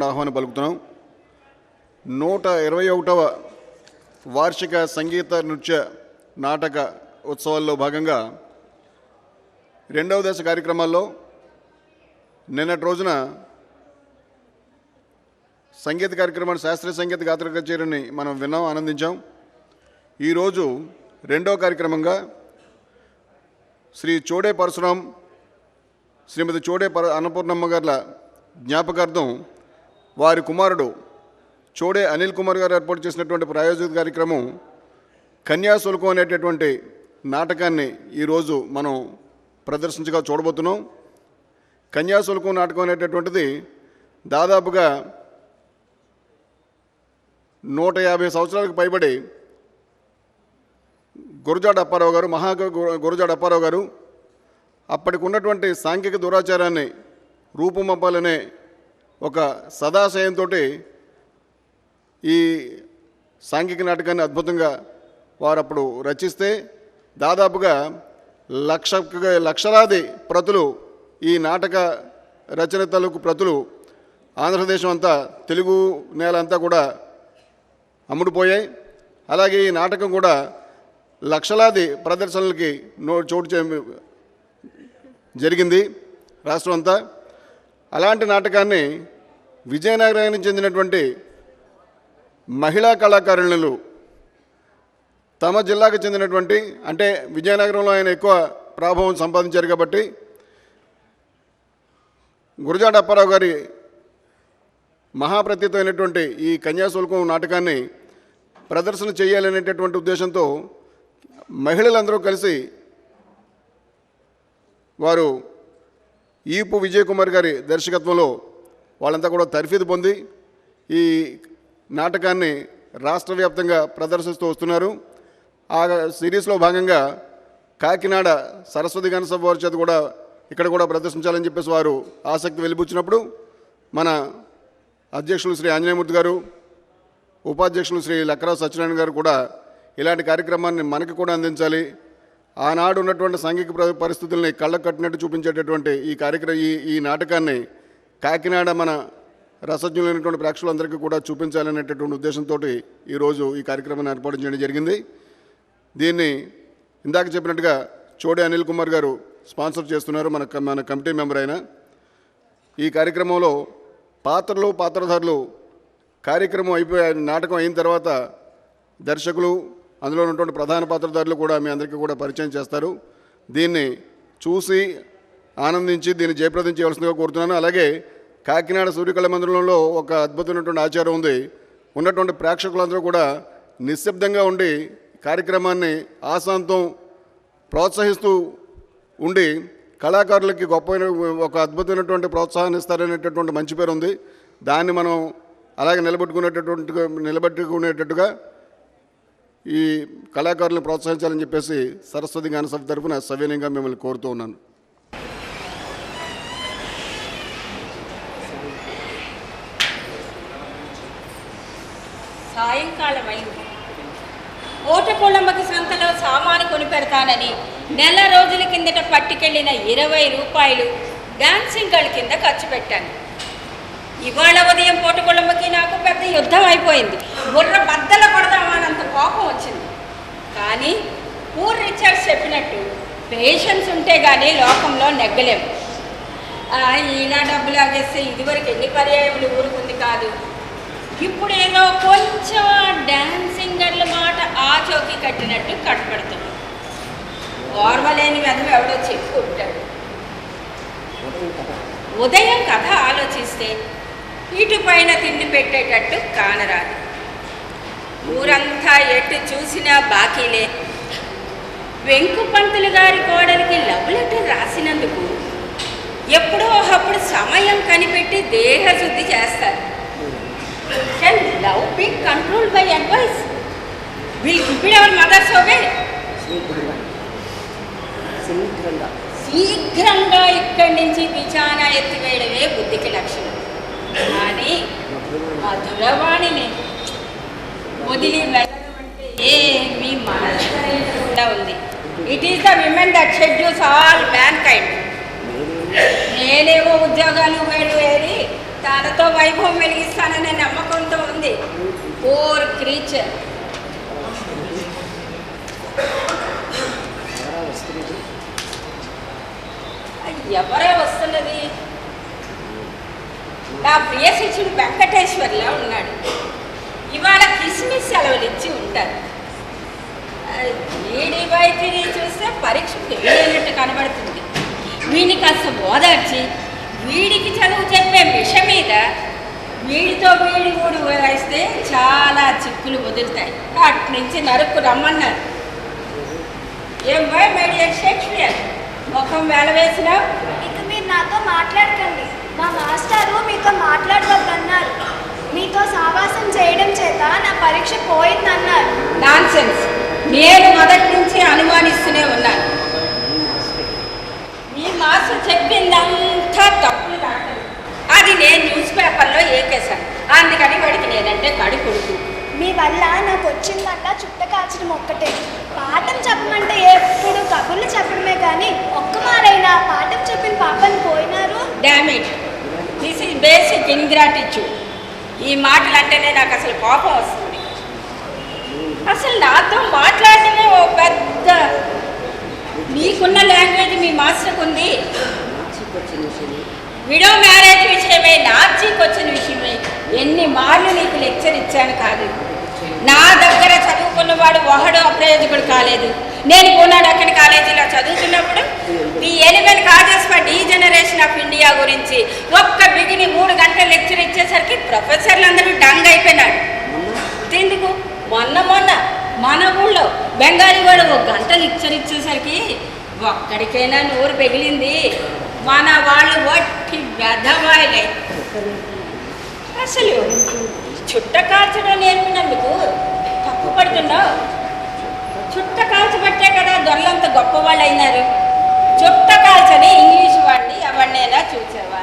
హృదయపూర్వకమైనటువంటి ఆహ్వానం పలుకుతున్నాం. 121వ వార్షిక సంగీత నృత్య నాటక ఉత్సవాల్లో భాగంగా రెండవ దశ కార్యక్రమాల్లో నిన్నటి రోజున సంగీత కార్యక్రమాన్ని శాస్త్రీయ సంగీత గాత్ర కచేరీని మనం విన్నాం, ఆనందించాం. ఈరోజు రెండవ కార్యక్రమంగా శ్రీ చోడే పరశురాం, శ్రీమతి చోడే అన్నపూర్ణమ్మ గార్ల జ్ఞాపకార్థం వారి కుమారుడు చోడే అనిల్ కుమార్ గారు ఏర్పాటు చేసినటువంటి ప్రాయోజిత కార్యక్రమం కన్యాశుల్కం అనేటటువంటి నాటకాన్ని ఈరోజు మనం ప్రదర్శించగా చూడబోతున్నాం. కన్యాశుల్కం నాటకం అనేటటువంటిది దాదాపుగా 150 సంవత్సరాలకు పైబడి గురజాడ అప్పారావు గారు, గురజాడ అప్పారావు గారు అప్పటికి ఉన్నటువంటి సాంఘిక దురాచారాన్ని రూపుమప్పాలనే ఒక సదాశయంతో ఈ సాంఘిక నాటకాన్ని అద్భుతంగా వారు అప్పుడు రచిస్తే దాదాపుగా లక్షలాది ప్రతులు, ఈ నాటక రచన తాలూకు ప్రతులు ఆంధ్రదేశం అంతా, తెలుగు నేల అంతా కూడా అమ్ముడుపోయాయి. అలాగే ఈ నాటకం కూడా లక్షలాది ప్రదర్శనలకి చోటు జరిగింది రాష్ట్రం అంతా. అలాంటి నాటకాన్ని విజయనగరానికి చెందినటువంటి మహిళా కళాకారులు తమ జిల్లాకు చెందినటువంటి, అంటే విజయనగరంలో ఆయన ఎక్కువ ప్రాభావం సంపాదించారు కాబట్టి గురజాడ అప్పారావు గారి మహాప్రతితో అయినటువంటి ఈ కన్యాశుల్కం నాటకాన్ని ప్రదర్శన చేయాలనేటటువంటి ఉద్దేశంతో మహిళలందరూ కలిసి వారు ఈపు విజయ్ కుమార్ గారి దర్శకత్వంలో వాళ్ళంతా కూడా తర్ఫీదు పొంది ఈ నాటకాన్ని రాష్ట్ర వ్యాప్తంగా ప్రదర్శిస్తూ వస్తున్నారు. ఆ సిరీస్లో భాగంగా కాకినాడ సరస్వతి గాన సభ వారి చేత కూడా ఇక్కడ కూడా ప్రదర్శించాలని చెప్పేసి వారు ఆసక్తి వెలిబుచ్చినప్పుడు మన అధ్యక్షులు శ్రీ ఆంజనేయమూర్తి గారు, ఉపాధ్యక్షులు శ్రీ లక్కరావు సత్యనారాయణ గారు కూడా ఇలాంటి కార్యక్రమాన్ని మనకి కూడా అందించాలి, ఆనాడు ఉన్నటువంటి సాంఘిక పరిస్థితుల్ని కళ్ళకు కట్టినట్టు చూపించేటటువంటి ఈ నాటకాన్ని కాకినాడ మన రసజ్ఞులైనటువంటి ప్రేక్షకులందరికీ కూడా చూపించాలనేటటువంటి ఉద్దేశంతో ఈరోజు ఈ కార్యక్రమాన్ని ఏర్పాటు చేయడం జరిగింది. దీన్ని ఇందాక చెప్పినట్టుగా చోడే అనిల్ కుమార్ గారు స్పాన్సర్ చేస్తున్నారు, మన కమిటీ మెంబర్ అయిన. ఈ కార్యక్రమంలో పాత్రధారులు కార్యక్రమం నాటకం అయిన తర్వాత దర్శకులు, అందులో ఉన్నటువంటి ప్రధాన పాత్రధారులు కూడా మీ అందరికీ కూడా పరిచయం చేస్తారు. దీన్ని చూసి ఆనందించి దీన్ని జయప్రదం చేయవలసిందిగా కోరుతున్నాను. అలాగే కాకినాడ సూర్యకళ మందిరంలో ఒక అద్భుతమైనటువంటి ఆచారం ఉంది. ఉన్నటువంటి ప్రేక్షకులందరూ కూడా నిశ్శబ్దంగా ఉండి కార్యక్రమాన్ని ఆశాంతం ప్రోత్సహిస్తూ ఉండి కళాకారులకి ఒక అద్భుతమైనటువంటి ప్రోత్సాహాన్ని ఇస్తారనేటటువంటి మంచి పేరు ఉంది. దాన్ని మనం అలాగే నిలబెట్టుకునేటట్టుగా ఈ కళాకారులను ప్రోత్సహించాలని చెప్పేసి సరస్వతి గాన సభ తరఫున సవినయంగా మిమ్మల్ని కోరుతూ ఉన్నాను. సాయంకాలం అయింది. ఓటకొళ్ళమ్మకి సంతలో సామాను కొని పెడతానని నెల రోజుల కిందట పట్టుకెళ్ళిన 20 రూపాయలు డాన్సింగ్ గర్ల్ కింద ఖర్చు పెట్టాను. ఇవాళ ఉదయం పోటకొళ్ళమ్మకి నాకు పెద్ద యుద్ధం అయిపోయింది. బుర్ర బద్దల కొడదామన్నంత కోపం వచ్చింది. కానీ పూర్ రిచర్డ్స్ చెప్పినట్టు పేషెన్స్ ఉంటే కానీ లోకంలో నెగ్గలేము. ఇలా డబ్బులు ఆగేస్తే ఇదివరకు ఎన్ని పర్యాయములు ఊరుకుంది కాదు. ఇప్పుడు ఏదో కొంచెం డాన్సింగ్ గర్ల మాట ఆచోకి కట్టినట్టు కట్టబడుతుంది. ఓర్వలేని వెధవ ఎవడో చెప్పుకుంటాడు. ఉదయం కథ ఆలోచిస్తే ఇటు పైన తిండి పెట్టేటట్టు కానరాదు. ఊరంతా ఎటు చూసినా బాకీలే. వెంకు పంతులు గారి కోడలికి లవ్ లెటర్ రాసినందుకు ఎప్పుడో ఒకప్పుడు సమయం కనిపెట్టి దేహశుద్ధి చేస్తారు. Can love be controlled by advice? Will keep it our mother's obey? శీఘ్రంగా ఇక్కడి నుంచి బిచానా ఎత్తివేయడమే బుద్ధికి లక్షణం. కానీ ఆ దురవాణిని వదిలి వెళ్ళడం అంటే ఏమీ మానసికంగా ఉంది. It is the women that schedules all mankind. నేనేవో ఉద్యోగాలు వేరు ఏరి తనతో వైభవం వెలిగిస్తాననే నమ్మకంతో ఉంది. Poor creature. ఎవరే వస్తున్నది? నా ప్రియ శిష్యుడు వెంకటేశ్వర్లా ఉన్నాడు. ఇవాళ కిస్మిస్ సెలవులు ఇచ్చి ఉంటారు. వీడి బయటిని చూస్తే పరీక్ష తెలియనట్టు కనబడుతుంది. వీడిని కాస్త ఓదార్చి వీడికి చదువు చెప్పే విష మీద వీడితో వీడి ఊడి వేస్తే చాలా చిక్కులు వదులుతాయి. అటు నుంచి నరుక్కు రమ్మన్నారు. ఏం బాయ్ మేడియర్ షేక్స్పియర్, ముఖం వేలవేసినావు? ఇక మీరు నాతో మాట్లాడకండి. మా మాస్టారు మీతో మాట్లాడవద్దన్నారు. మీతో సావాసం చేయడం చేత నా పరీక్ష పోయిందన్నారు. నాన్సెన్స్. నేను మొదటి నుంచి అనుమానిస్తూనే ఉన్నాను. మీ మాస్టర్ చెప్పిందంతా తప్పులు రావడం, అది నేను న్యూస్ పేపర్లో ఏకేశాను. అందుకని వాడికి నేనంటే కడి కొడుకు. మీ వల్ల నాకు వచ్చిందల్లా చుట్ట కాల్చడం ఒక్కటే. పాఠం చెప్పమంటే ఎప్పుడు కబుర్లు చెప్పడమే కానీ ఒక్క మారైనా పాఠం చెప్పిన పాపని పోయినారు. Damage. This is basic ingratitude. ఈ మాటలు అంటేనే నాకు అసలు కోపం వస్తుంది. అసలు నాతో మాట్లాడటమే ఓ పెద్ద. నీకున్న లాంగ్వేజ్ మీ మాస్టర్కి ఉంది. విడో మ్యారేజ్ విషయమే, నార్జీకి వచ్చిన విషయమే ఎన్ని మార్లు నీకు లెక్చర్ ఇచ్చాను కాదు. నా దగ్గర చదువుకున్నవాడు ఒకడు అప్రయోజకుడు కాలేదు. నేను పూనాడు అక్కడి కాలేజీలో చదువుతున్నప్పుడు the 11 causes for degeneration of India గురించి ఒక్క బిగిని 3 గంటల లెక్చర్ ఇచ్చేసరికి ప్రొఫెసర్లు అందరూ డంగ్ అయిపోయినాడు. ఎందుకు మొన్న మన ఊళ్ళో బెంగాలీ వాడు 1 గంట లెక్చర్ ఇచ్చేసరికి ఒక్కడికైనా నోరు పెగిలింది. మన వాళ్ళు వట్టి వ్యధవాయిలే. అసలు చుట్ట కాల్చడం నేర్పినందుకు తప్పు పడుతున్నావు. చుట్ట కాల్చబట్టే కదా దొరలంత గొప్పవాళ్ళు అయినారు. చుట్ట కాల్చని ఇంగ్లీష్ వాడిని ఎవరినైనా చూసావా?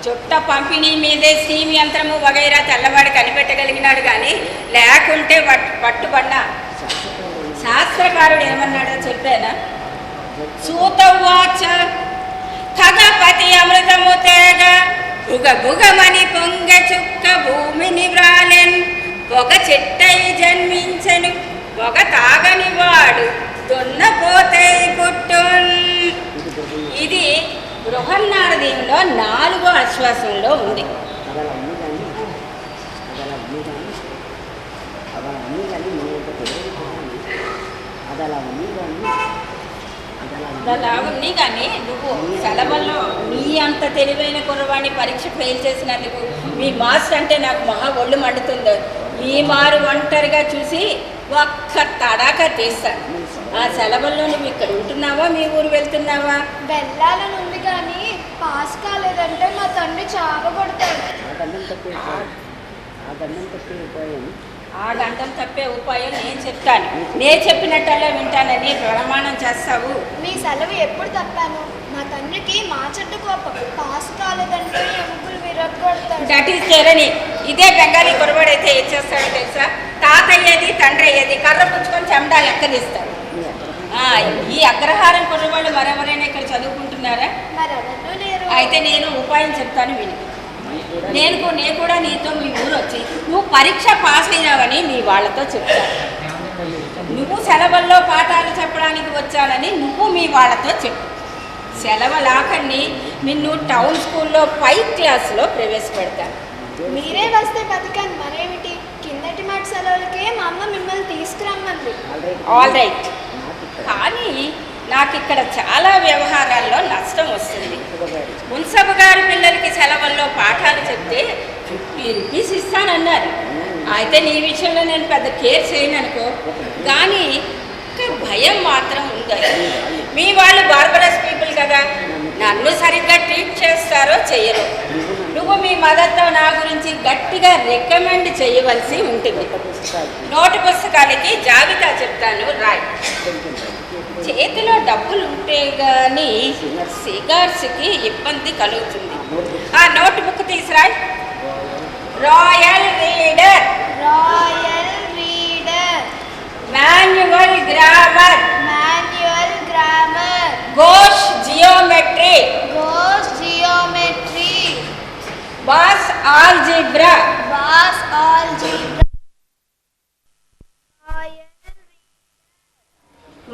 చుట్ట పంపిణీ మీదే స్టీమ్ యంత్రము వగైరా తెల్లవాడు కనిపెట్టగలిగినాడు కానీ లేకుంటే పట్టుబడినా. శాస్త్రకారుడు ఏమన్నాడో చెప్పానా? సూతవాచ ఖగపతి అమృతము తేగ భుగ భుగమని పొంగ చుక్క భూమిని వ్రాలెన్ పొగ చెట్టై జన్మించను పొగ తాగని వాడు దున్నపోతే పుట్టున్. ఇది బృహన్నారదీయంలో 4వ ఆశ్వాసంలో ఉంది. అలా ఉంది కానీ నువ్వు సెలవుల్లో నీ అంత తెలివైన కుర్రవాణి పరీక్ష ఫెయిల్ చేసినందుకు మీ మాస్టర్ అంటే నాకు మహా ఒళ్ళు మండుతుంది. ఈ మారు ఒంటరిగా చూసి ఒక్క తడాక తీస్తాను. ఆ సెలవుల్లో నువ్వు ఇక్కడ ఉంటున్నావా, మీ ఊరు వెళ్తున్నావా? వెళ్ళాలని ఉంది కానీ పాస్ కాలేదంటే మా తండ్రి చావగొడతాడు. ఆ గంటలు తప్పే ఉపాయం నేను చెప్తాను. నేను చెప్పినట్టల్లా వింటానని ప్రమాణం చేస్తావు. మీ సెలవు ఎప్పుడు తప్పాను? మా తండ్రికి మా చెట్టు కోపం. పాస్ కాలేదంటే ఎముకలు విరగొడతాడు. That is జరని. ఇదే బెంగాలీ కురవాడైతే ఏం చేస్తాడో తెలుసా? తాతయ్యేది తండ్రి అయ్యేది కర్ర పుచ్చుకొని చెమడా లెక్కదిస్తాడు. ఈ అగ్రహారం కుర్రవాళ్ళు మరెవరైనా ఇక్కడ చదువుకుంటున్నారా? అయితే నేను ఉపాయం చెప్తాను విని. నేను కూడా నీతో మీ ఊరు వచ్చి నువ్వు పరీక్ష పాస్ అయినావని మీ వాళ్ళతో చెప్తాను. నువ్వు సెలవుల్లో పాఠాలు చెప్పడానికి వచ్చానని నువ్వు మీ వాళ్ళతో చెప్పు. సెలవులాకని నిన్ను టౌన్ స్కూల్లో 5th క్లాస్లో ప్రవేశపెడతాను. మీరే వస్తే బతికాను మరేమిటి? కిందటి మాట సెలవులకే మా అమ్మ మిమ్మల్ని తీసుకురమ్మంది. All right. కానీ నాకు ఇక్కడ చాలా వ్యవహారాల్లో నష్టం వస్తుంది. మున్సబు గారి పిల్లలకి సెలవుల్లో పాఠాలు చెప్తే 50 రూపీస్ ఇస్తానన్నారు. అయితే నీ విషయంలో నేను పెద్ద కేర్ చేయను అనుకో, కానీ భయం మాత్రం ఉంది. మీ వాళ్ళు బార్బరస్ పీపుల్ కదా, నన్ను సరిగ్గా ట్రీట్ చేస్తారో చెయ్యరు. నువ్వు మీ మదర్తో నా గురించి గట్టిగా రికమెండ్ చేయవలసి ఉంటుంది. నోటు పుస్తకాలకి జాబితా చెప్తాను, రాయ్. చేతిలో డబ్బులు ఉంటే కానీ సిగార్స్కి ఇబ్బంది కలుగుతుంది. ఆ నోట్ బుక్ తీసురాయ్. Royal reader, royal reader, manual grammar, manual grammar, Ghosh geometry, Ghosh geometry, algebra. వాస్ algebra.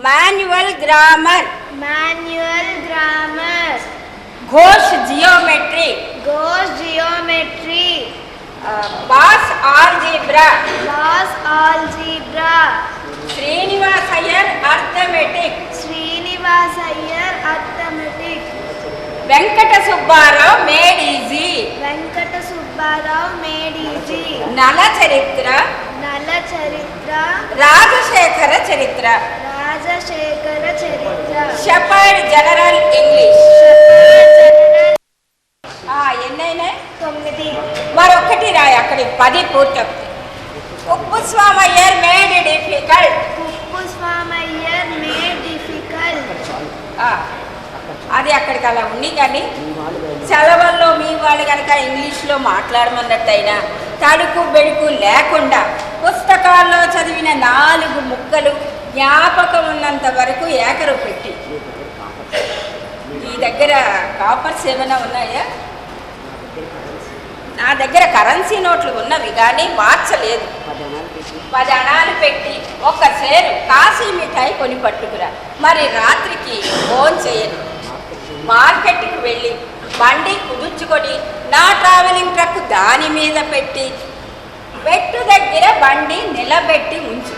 Manual grammar. Manual grammar. Ghosh geometry. Ghosh geometry. బాస్ ఆల్జీబ్రా. వాస్ algebra. Srinivas Iyer arithmetic. Srinivas Iyer arithmetic. Venkata Subbarao made easy. Venkata Subbarao made easy. Nala Charitra. Nala Charitra. Rajasekhara Charitra. Rajasekhara Charitra. Shepherd general English. General. ఎన్నైనాయి? 9. మరొకటి రాయి, అక్కడికి 10 పూర్తవుతాయి. Kuppuswamy Iyer made difficult. కుప్పుస్వామయ్యర్ made difficult. అది అక్కడికి అలా ఉంది. కానీ సెలవుల్లో మీ వాళ్ళు కనుక ఇంగ్లీష్లో మాట్లాడమన్నట్టయినా తడుకు బెడుకు లేకుండా పుస్తకాల్లో చదివిన 4 ముక్కలు జ్ఞాపకం ఉన్నంత వరకు ఏకరు పెట్టి. ఈ దగ్గర కాపర్స్ ఏమైనా ఉన్నాయా? నా దగ్గర కరెన్సీ నోట్లు ఉన్నవి కానీ మార్చలేదు. 10 అణాలు పెట్టి ఒక సేరు కాశీ మిఠాయి కొని పట్టుకురా. మరి రాత్రికి ఫోన్ చేయను. మార్కెట్కి వెళ్ళి బండి కుదుర్చుకొని నా ట్రావెలింగ్ ట్రక్ దాని మీద పెట్టి పెట్టు దగ్గర బండి నిలబెట్టి ఉంచు.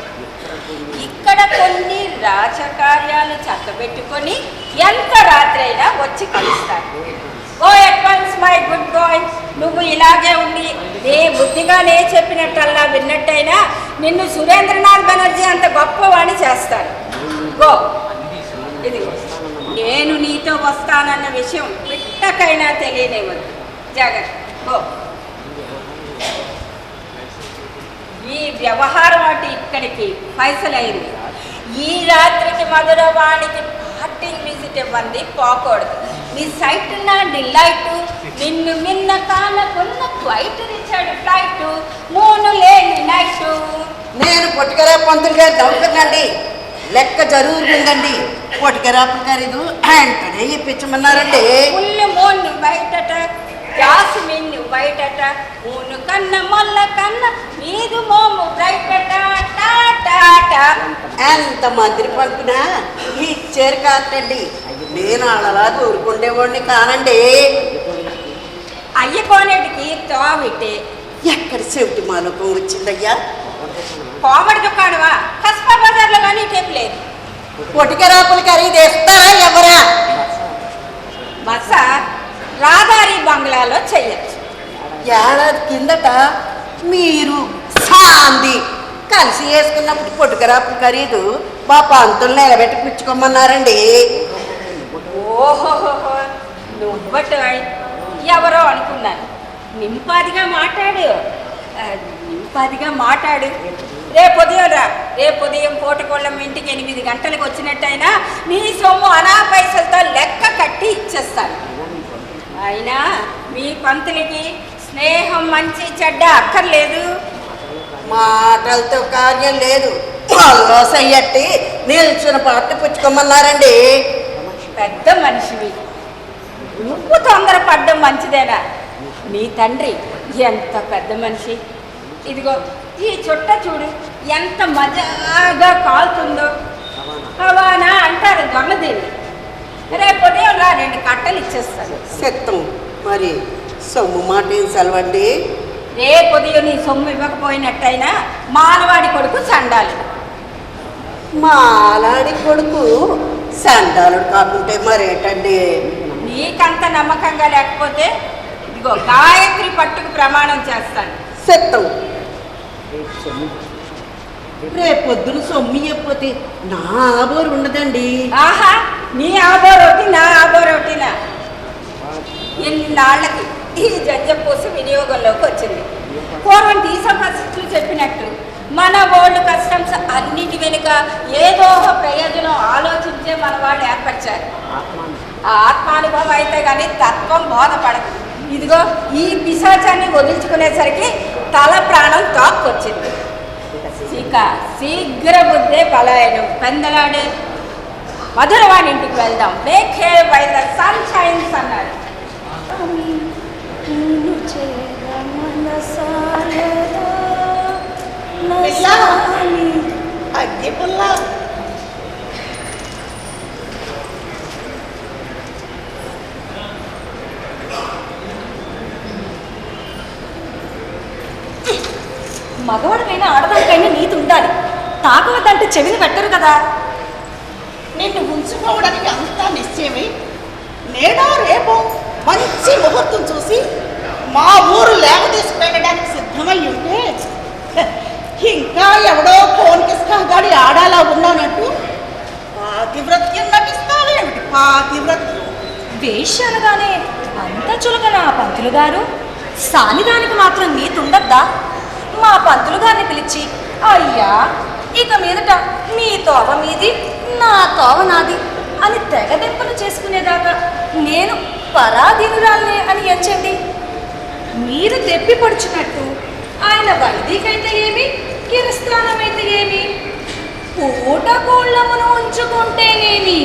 ఇక్కడ కొన్ని రాజకార్యాలు చక్కబెట్టుకొని ఎంత రాత్రి అయినా వచ్చి కలుస్తాను. ఓ అడ్వాన్స్ మై గుడ్ బాయ్. నువ్వు ఇలాగే ఉండి నే బుద్ధిగా నే చెప్పినట్టల్లా విన్నట్టయినా నిన్ను సురేంద్రనాథ్ బెనర్జీ అంత గొప్పవాణి చేస్తాను. గో. ఇది నేను నీతో వస్తానన్న విషయం పిట్టకైనా తెలియనివ్వదు. జాగ్రత్త. గో. ఈ వ్యవహారం అటు ఇక్కడికి ఫైసలైంది. ఈ రాత్రికి మధురవాణికి పార్టింగ్ విజిట్ ఇవ్వండి పోకూడదు. నీ సైట్ నా డిలైట్. నిన్ను నిన్న కానకున్న క్వైట్ రిచర్డ్ ఫ్లైట్. మూను లేని నైట్. నేను పొట్టికరా పంతులు గారు నవ్వుతున్నాండి. లెక్క జరుగుతుందండి. పొట్టికరా ఖరీదు వెంటనే ఇప్పించమన్నారండి. ఫుల్ మూన్ బయటట జాస్మిన్ బయటట. మూను కన్న మొల్ల కన్న మీదు మోము బ్రైటట. ఎంత మంత్రి పంపినా ఇచ్చారు కాదండి. నేను అలా ఊరుకుండేవాడిని కానండి. అయ్యకోనేటికి తోవిటే. ఎక్కడ చెవిటి మాలోకం వచ్చిందయ్యా? కోమడి దుకాణమా? కస్బా బజార్లో కానీ టేపు లేదు. పొట్టికరాపులు ఖరీదు ఇస్తారా ఎవరా? బస రాధారి బంగ్లాలో చెయ్యొచ్చు. ఏడాది కిందట మీరు సాంది కలిసి వేసుకున్నప్పుడు పొట్టికరాపులు ఖరీదు మా పంతులు నిలబెట్టి పుచ్చుకోమన్నారండి. ఓహోహోహో, నువ్వట ఎవరో అనుకున్నాను. నింపాదిగా మాట్లాడు. నింపాదిగా మాట్లాడు. రేపు ఉదయం రా. రేపు ఉదయం కోటకొళ్ళం ఇంటికి 8 గంటలకు వచ్చినట్టయినా నీ సొమ్ము అనా పైసలతో లెక్క కట్టి ఇచ్చేస్తాను. అయినా మీ పంతులకి స్నేహం మంచి చెడ్డ అక్కర్లేదు. మాటలతో కార్యం లేదు. వాళ్ళు సయ్యట్టి నిల్చున్న పార్టీ పుచ్చుకోమన్నారండి. పెద్ద మనిషివి, నువ్వు తొందరపడ్డం మంచిదేనా? నీ తండ్రి ఎంత పెద్ద మనిషి. ఇదిగో ఈ చుట్ట చూడు ఎంత మజాగా కాలుతుందో. హవానా అంటారు దొంగదీన్ని. రేపు ఉదయం రా, 2 కట్టలు ఇచ్చేస్తాను. సిద్ధం. మరి సొమ్ము మాట ఏం సెలవండి? రేపు ఉదయం నీ సొమ్ము ఇవ్వకపోయినట్టయినా మానవాడి కొడుకు చండాలి. మాలాడి కొడుకు సండాలుడు కాకుంటే మరేటండి? నీకంత నమ్మకంగా లేకపోతే ఇదిగో గాయత్రి పట్టుకు ప్రమాణం చేస్తాను. సిద్ధం. రేపొద్దున సొమ్ము చెప్పితే నా ఆబోరు ఉండదండి. ఆహా, నీ ఆబోరోటి నా ఆబోరోటినా? ఇన్నాళ్ళకి ఈ జంజపూస వినియోగంలోకి వచ్చింది. పూర్వం తీసఫసిస్టులు చెప్పినట్టు మన ఓల్డ్ కస్టమ్స్ అన్నిటి వెనుక ఏదో ఒక ప్రయోజనం ఆలోచించే మన వాళ్ళు ఏర్పరిచారు. ఆ ఆత్మానుభవం అయితే కానీ తత్వం బోధపడదు. ఇదిగో ఈ పిశాచాన్ని వదిలించుకునేసరికి తల ప్రాణం తాక్కొచ్చింది. ఇక శీఘ్ర బుద్ధే పలాయనం. పెందలాడే మధురవాణి ఇంటికి వెళ్దాం. Make by the sun shines అన్నారు. స్వామి. అగ్గి పుల్ల. మగవాడికైనా ఆడదానికైనా నీతి ఉండాలి. తాకవద్దంటే చెవిని పెట్టరు కదా. నిన్ను ఉంచుకోవడానికి అంతా నిశ్చయమే. నేడా రేపో మంచి ముహూర్తం చూసి మా ఊరు లేవ తీసుకెళ్ళడానికి సిద్ధమై ఉంటే ఇంకా ఎవడో కోన్కిస్కాగాడి ఆడాలా ఉన్నానంటూ పాతివ్రత్యం నటిస్తావేమిటి? పాతివ్రత్యం వేష్య అనగానే అంత చులకన పంతులు గారు. సానిదానికి మాత్రం నీతి ఉండద్దా? మా పంతులు గారిని పిలిచి, అయ్యా ఇక మీదట మీ తోవ మీది, నా తోవ నాది అని తెగదెంపలు చేసుకునేదాకా నేను పరాధీనురాలనే అని ఎంచండి. మీరు తెప్పి పడుచున్నట్టు ఆయన వైదికైతే ఏమి, కిరస్థానమైతే ఏమి, పూట కోళ్ళమును ఉంచుకుంటేనేమి.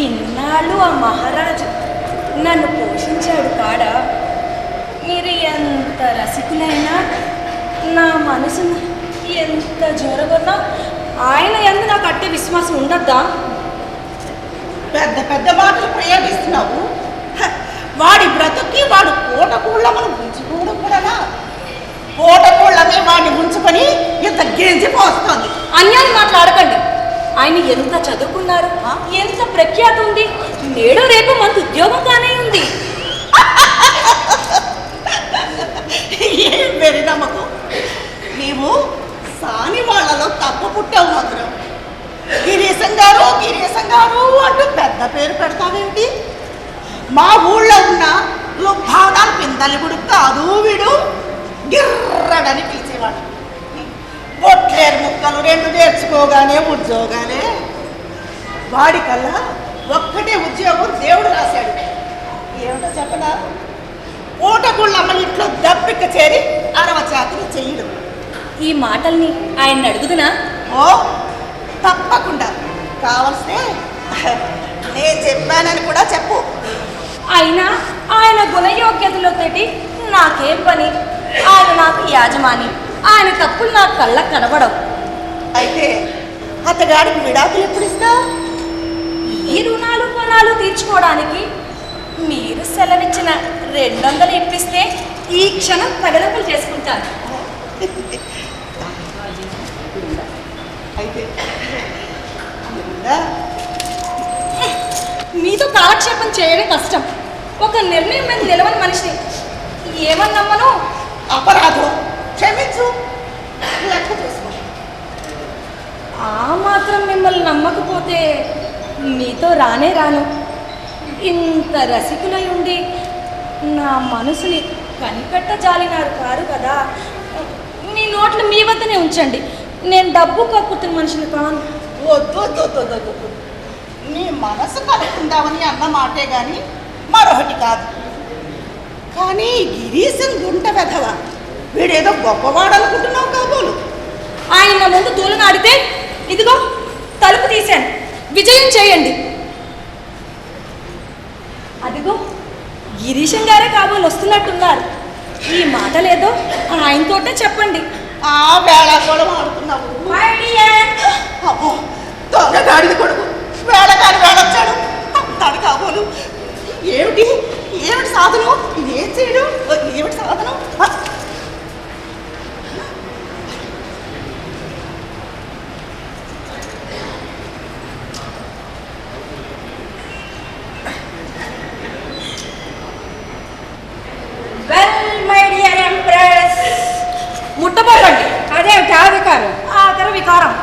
ఇన్నాళ్ళు ఆ మహారాజు నన్ను పోషించాడు కాడా. మీరు ఎంత రసికులైనా, నా మనసును ఎంత జోరగొన్నా ఆయన ఎందు నాకు అట్టే విశ్వాసం ఉండద్దా? పెద్ద పెద్ద మాటలు ప్రయోగిస్తున్నావు. వాడి బ్రతుక్కి వాడు పూటకూళ్ళమను ఉంచుకోవడం కూడానా? పూటకూళ్ళమే వాడిని ఉంచుకొని ఇంత గెంజిపోస్తుంది. అన్యాయం మాట్లాడకండి. ఆయన ఎంత చదువుకున్నారు, ఎంత ప్రఖ్యాతి ఉంది. నేడో రేపు మనకు ఉద్యోగంగానే ఉంది. ఏం వెరి నమ్మకం. నీవు సాని వాళ్ళలో తప్పు పుట్టావు మాత్రం. గిరీశం గారు అంటూ పెద్ద పేరు పెడతావేమిటి? మా ఊళ్ళో ఉన్న లుబ్బావడాలు పిందలిగుడు కాదు వీడు. గిర్రడని పిలిచేవాడు. బొట్లేరు ముక్కలు 2 నేర్చుకోగానే ఉద్యోగాలే. వాడికల్లా ఒక్కటే ఉద్యోగం దేవుడు రాశాడు. ఏమిటో చెప్పనా? పూటగుళ్ళమ్మ ఇంట్లో దప్పిక చేరి అరవచాకిని చెయ్యడం. ఈ మాటల్ని ఆయన అడుగుదునా? ఓ తప్పకుండా. కావలిస్తే నేను చెప్పానని కూడా చెప్పు. అయినా ఆయన గుణయోగ్యతలో తోటి నాకేం పని? ఆయన నాకు యాజమాని. ఆయన తప్పులు నాకు కళ్ళకు కనబడవు. అయితే అతగాడికి విడాకులు ఎప్పుడు ఇస్తావు? ఈ రుణాలు కొనాలు తీర్చుకోవడానికి మీరు సెలవిచ్చిన 200 ఇప్పిస్తే ఈ క్షణం తగదపులు చేసుకుంటాను. అయితే మీతో కాలక్షేపం చేయడం కష్టం. ఒక నిర్ణయం మీద నిలవని మనిషిని ఏమని నమ్మను? అపరాధం క్షమించు. లెక్క చేసుకో. ఆ మాత్రం మిమ్మల్ని నమ్మకపోతే మీతో రానే రాను. ఇంత రసికులై ఉండి నా మనసుని కనిపెట్ట జాలినారు కారు కదా. మీ నోట్లు మీ వద్దనే ఉంచండి. నేను డబ్బు కక్కుతున్న మనిషిని కాను. వద్దు. నీ మనసు కలుపుకుందామని అన్న మాటే గాని మరొకటి కాదు. కానీ గిరీశం గుంట వెధవ. వీడేదో గొప్పవాడనుకుంటున్నావు కాబోలు. ఆయన నా ముందు తూలనాడితే ఇదిగో తలుపు తీశాను. విజయం చేయండి. అదిగో గిరీశం గారే కాబోలు వస్తున్నట్టున్నారు. ఈ మాటలేదో ఆయనతోటే చెప్పండి. ఆ వేళ కూడా ఆడుతున్నావు. అమ్మో దొంగ గాడిది కొడుకు. వేళకాని వేళొచ్చాడు అంటాడు కాబోలు. ఏమిటి సాధనం? ఏం చేయడం? ఏమిటి సాధనం? ముట్టబోకండి. అదేమిటి ఆ వికారం? ఆదర వికారం.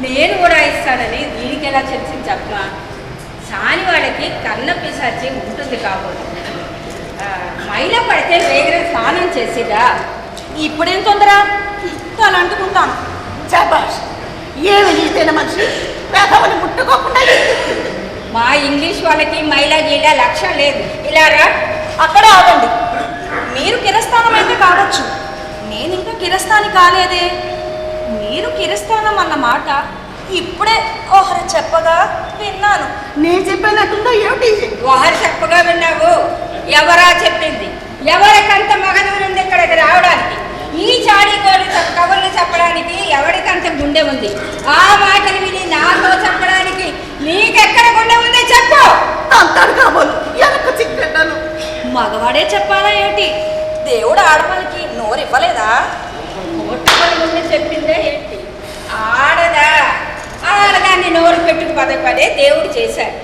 నేను కూడా ఇస్తానని దీనికి ఎలా తెలిసింది చెప్పా? సాని వాళ్ళకి కన్న పిశాచి ఉంటుంది కాబోలు. మైల పడితే వేగర స్నానం చేసిరా. ఇప్పుడేం తొందర? తల అంటుకుంటాను. శభాష్. ఏమి నీతైన మనిషి వేధవని ముట్టుకోకుండా. మా ఇంగ్లీష్ వాళ్ళకి మైలా గీలా లక్ష్యం లేదు. ఇలా రా. అక్కడ ఆగండి. మీరు కిరస్థానం అయితే కావచ్చు, నేను ఇంకా కిరస్థాని కాలేదే. మీరు కిరస్థానం అన్న మాట ఇప్పుడే ఒకరు చెప్పగా విన్నాను. నేను చెప్పినట్టుందో ఏమిటి? ఒకరు చెప్పగా విన్నావు? ఎవరా చెప్పింది? ఎవరికంత మగధురుంది ఇక్కడికి రావడానికి? ఈ చాడీకోడి కబుర్లు చెప్పడానికి ఎవరికంత గుండె ఉంది? ఆ మాటలు విని నాతో చెప్పడానికి నీకెక్కడ గుండె ఉంది చెప్పు. అంతాడు కాబోలు వెనక్కు చిక్కెట్టాను. మగవాడే చెప్పాలా ఏంటి? దేవుడు ఆడవాళ్ళకి నోరు ఇవ్వలేదా? ఒట్టుకొని ముందు చెప్పిందే ఏంటి? ఆడదా? ఆడదాన్ని నోరు పెట్టుకు పదే దేవుడు చేశాడు.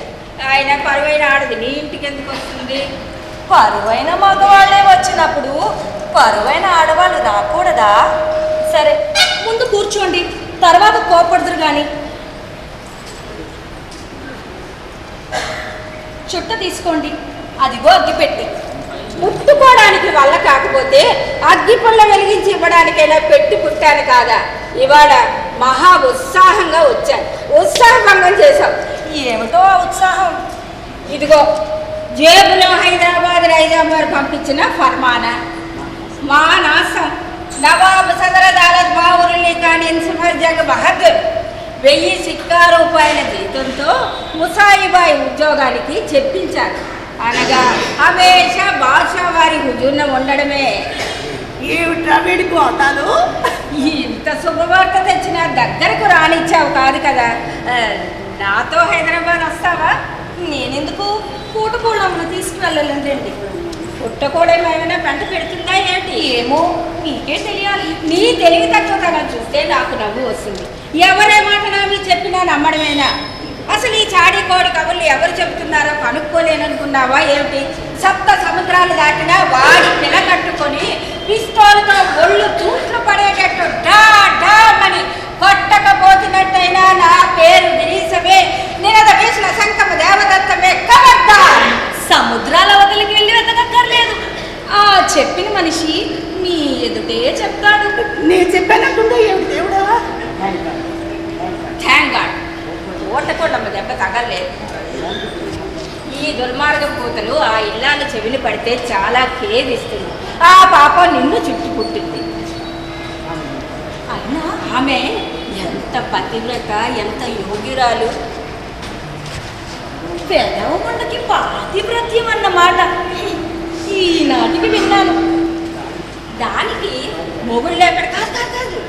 ఆయన పరువైన ఆడది నీ ఇంటికి ఎందుకు వస్తుంది? పరువైన మగవాళ్ళే వచ్చినప్పుడు పరువైన ఆడవాళ్ళు రాకూడదా? సరే, ముందు కూర్చోండి, తర్వాత కోపడుదురు గాని. చుట్ట తీసుకోండి, అదిగో అగ్గిపెట్టి. ముట్టుకోవడానికి వల్ల కాకపోతే అగ్గి పుల్ల వెలిగించి ఇవ్వడానికైనా పెట్టి పుట్టాను కాదా? ఇవాళ మహా ఉత్సాహంగా వచ్చాను, ఉత్సాహభంగం చేశావు. ఏమిటో ఆ ఉత్సాహం? ఇదిగో జేబులో హైదరాబాద్ పంపించిన ఫర్మానా. మా నాసం నవాబ్ సదర్ అదాలత్ బావురుల్ని కానీ జగ్ బహదూర్ 1000 సిక్కా రూపాయల జీతంతో ముసాయిబాయి ఉద్యోగానికి చెప్పించారు. అనగా హమేషా బాద్షా వారి హుజూర్న ఉండడమే. ఏమిట్రా విడిపోతాను? ఇంత శుభవార్త తెచ్చిన దగ్గరకు రానిచ్చావు కాదు కదా. నాతో హైదరాబాద్ వస్తావా? నేనెందుకు? పూటకోళ్ళమ్మను తీసుకువెళ్ళలేదండి. పుట్టకోడేమైనా పెంట పెడుతుందా ఏంటి? ఏమో, మీకే తెలియాలి. నీ తెలివి తక్కువతనం చూస్తే నాకు నవ్వు వస్తుంది. ఎవరే మాట నమ్మి చెప్పినా నమ్మడమేనా? అసలు ఈ చాడీ కోడి కబుర్లు ఎవరు చెబుతున్నారో కనుక్కోలేననుకున్నావా ఏమిటి? 7 సముద్రాలు దాటినా వాడి పిల్ల కట్టుకొని పిస్తోల్తో ఒళ్ళు తూట్లు పడేటట్టు డా డామని కొట్టకపోతున్నట్టయినా నా పేరు గిరీశమే, నినద వేసిన శంఖమ దేవదత్తమే. కబడ్డా! సముద్రాల అవతలికి వెళ్ళి వెతకక్కర్లేదు. ఆ చెప్పిన మనిషి మీ ఎదుటే చెప్తాడు. నేను చెప్పినట్టుందో ఏమిటి దేవుడా? థ్యాంక్ గాడ్, ఓటకోళ్ళమ్మ దెబ్బ తగలేదు. ఈ దుర్మార్గ పూతలు ఆ ఇల్లాలు చెవిని పడితే చాలా ఖేదిస్తుంది. ఆ పాపం నిన్ను చుట్టుపుట్టింది. అయినా ఆమె ఎంత పతివ్రత, ఎంత యోగ్యురాలు. పెదవముండకి పాతివ్రత్యం అన్నమాట ఈనాటికి విన్నాను. దానికి మొగుడు లేపడు కాదు.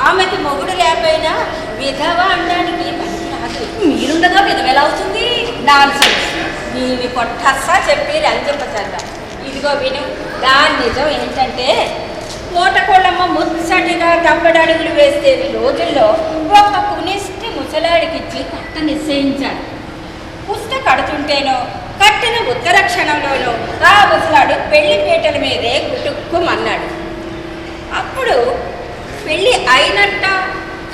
ఆమెకి మొగుడు లేకపోయినా విధవ అనడానికి పనికి రాదు. మీరుండగా విధవెలా అవుతుంది? నాన్సెన్స్. నీవి కొట్టస్సా చెప్పి రంజింపచల్లా. ఇదిగో విను, దాని నిజం ఏంటంటే పూటకోళ్ళమ్మ ముచ్చటిగా తప్పడడుగులు వేసే రోజుల్లో ఒక పునిష్టి ముసలాడికిచ్చి కట్ట నిశ్చయించాడు. పుస్త కడుతుంటేనో కట్టిన ఉత్తర క్షణంలోనో ఆ ముసలాడు పెళ్లి పీటల మీదే గుటుక్కుమన్నాడు. అప్పుడు పెళ్ళి అయినట్ట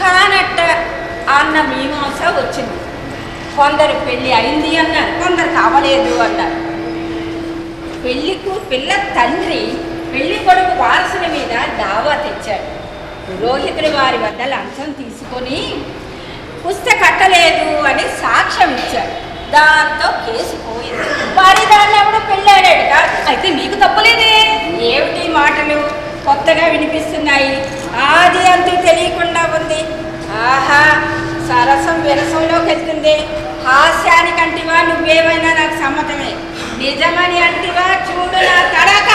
కానట్ట అన్న మీమాంస వచ్చింది. కొందరు పెళ్ళి అయింది అన్నారు, కొందరు కావలేదు అన్నారు. పెళ్లికు పిల్ల తండ్రి పెళ్లి కొడుకు వారసుల మీద దావా తెచ్చాడు. పురోహితుడు వారి వద్ద లంచం తీసుకొని పుస్తక కట్టలేదు అని సాక్ష్యం ఇచ్చాడు. దాంతో కేసు పోయింది. మరి దాన్ని ఎవడు పెళ్ళాడాడు కాదు. అయితే మీకు తప్పలేదే. ఏమిటి మాటలు కొత్తగా వినిపిస్తున్నాయి? ఆది అంతూ తెలియకుండా ఉంది. ఆహా, సరసం విరసంలోకి వెళ్తుంది. హాస్యానికి అంటివా నువ్వేమైనా నాకు సమ్మతమే, నిజమని అంటివా చూడు నా తడాక.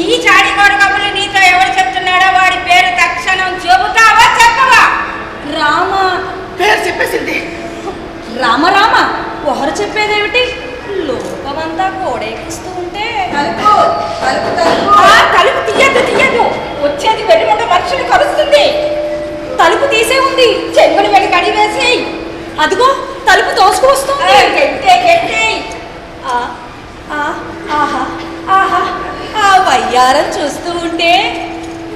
ఈ చాడికోడు కబుర్లు నీతో ఎవరు చెప్తున్నాడో వాడి పేరు తక్షణం చెబుతావా చెప్పవా? రామ పేరు చెప్పేసింది. రామ రామ ఒకరు చెప్పేదేమిటి? లోకమంతా కోడెక్కిస్తూ ఉంటే తలుపు తీయద్దు. వచ్చేది వెలుగుండ మనుషులు కలుస్తుంది. తలుపు తీసే ఉంది. చెంగుని వెళ్ళి కడివేసి అదిగో తలుపు తోసుకు వస్తుంది. గెట్టే ఆహా ఆహా, ఆ వయ్యారం చూస్తూ ఉంటే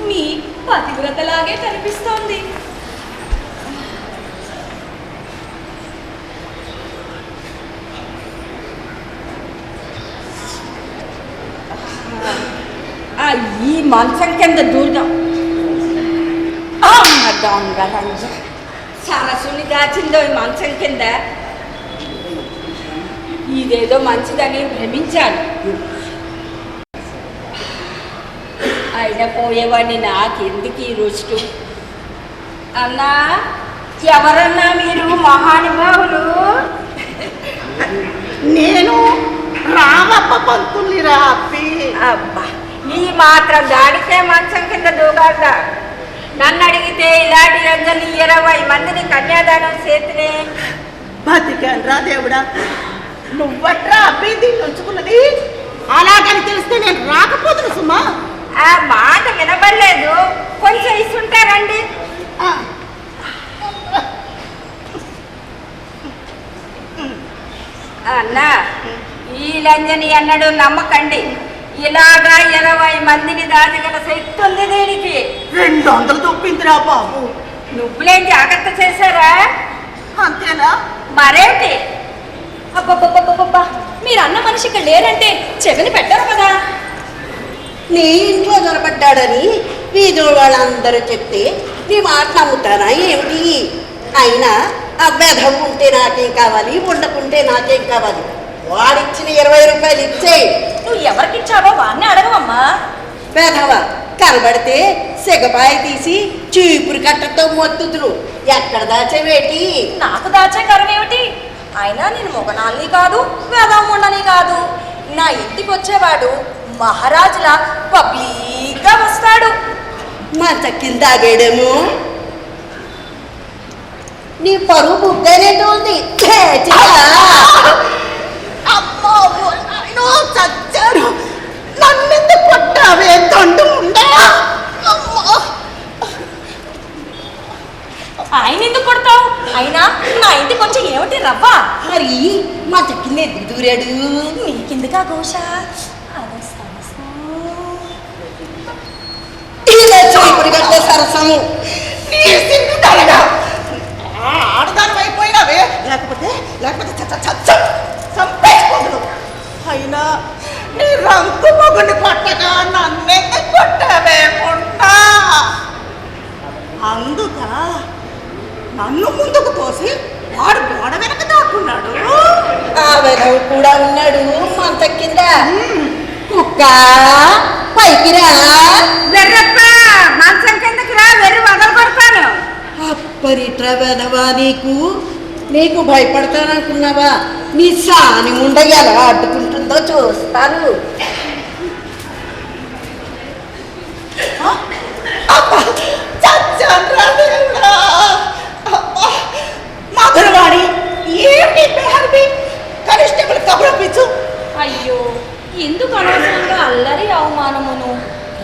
మీ పతివ్రతలాగే కనిపిస్తోంది. ఈ మంచం కింద దూరడం దొంగ రంజ సరస్సుని దాచిందో ఈ మంచం కింద. ఇదేదో మంచిదని భ్రమించాను. అయినా పోయేవాడిని నాకెందుకు ఈ రుచులు. అన్నా, ఎవరన్నా మీరు మహానుభావులు? నేను రామప్ప పంతుల్నిరా అప్పి. అబ్బా, ఈ మాత్రం దాడితే మంచం కింద దూగాడ. నన్ను అడిగితే ఇలాంటి రంగని 20 మందిని కన్యాదానం చేతినే. బతికాన్రా దేవుడా, నువ్వట్రా అబ్బి దీన్ని ఉంచుకున్నది. అలాగని తెలిస్తే నేను రాకపోతున్నా సుమా. ఆ మాట వినబడలేదు, కొంచెం ఇస్తుంటారండి. అన్నా, ఈ లంజని అన్నడు నమ్మకండి. ఇలాగా 20 మందిని దాచగల శక్తి ఉంది దీనికి. 200 దొప్పిందిరా బాబు. నువ్వులేం జాగ్రత్త చేశారా? అంతేనా? మరేంటి? అబ్బబ్బబ్బబ్బబ్బా, మీరు అన్న మనిషి ఇక్కడ లేరంటే చెవిని పెట్టరు కదా. నీ ఇంట్లో దొరపడ్డాడని వీధుల వాళ్ళందరూ చెప్తే నీ మాట నమ్ముతానా ఏమిటి? అయినా అబ్బేధం ఉంటే నాకేం కావాలి, ఉండకుంటే నాకేం కావాలి? వాడిచ్చిన 20 రూపాయలు ఇచ్చేయి. నువ్వు ఎవరికిచ్చావో వాడిని అడగవమ్మా. పేదవ కనబడితే సిగపాయ తీసి చీపురు కట్టతో మొత్తుతులు. ఎక్కడ దాచేవేటి? నాకు దాచే కరమేమిటి? అయినా నేను మొగనాల్ని కాదు, వేదముండని కాదు. నా ఇంటికి వచ్చేవాడు మహారాజులా పబ్లిక్గా వస్తాడు. మంచ కింద ఆగాడేమో. నీ పరువు బుగ్గనేటో ఉంది. అమ్మో, నాయనో చచ్చాడు. నన్నెందుకు కొట్టావే తొండు ఉండా? ఆయన ఎందుకు కొడతావు? అయినా నా ఇంటికి వచ్చి ఏమిటి రవ్వ? మరి మంచ కింద ఎందుకు దూరాడు? నీకెందుకా ఘోష? ఇలా చీపురు కట్టే సరసము. నీ సిగ్గు తలగా ఆడదానం అయిపోయినావే. లేకపోతే చంపేసుకోదు. అయినా నీ రంగు మొగుని కొట్టగా నన్నెందుకు కొట్టావే పుట్టా? అందుక నన్ను ముందుకు తోసి వాడు గోడ వెనక దాక్కున్నాడు. ఆ వెధవు కూడా ఉన్నాడు మంచ కింద. కుక్క పైకి రా. వెర్రప్ప, మంచం కిందకి రా, వెర్రి వదలు కొడతాను. అప్పరిట్రా వెధవా, నీకు భయపడతాననుకున్నావా? నీ సాని ముండ ఎలా అడ్డుకుంటుందో చూస్తాను. మధురవాణి ఏమిటి మెహర్బీ? కానిస్టేబుల్ కబురపించు. అయ్యో, ఎందుకు అనవసరంగా అల్లరి అవమానమును?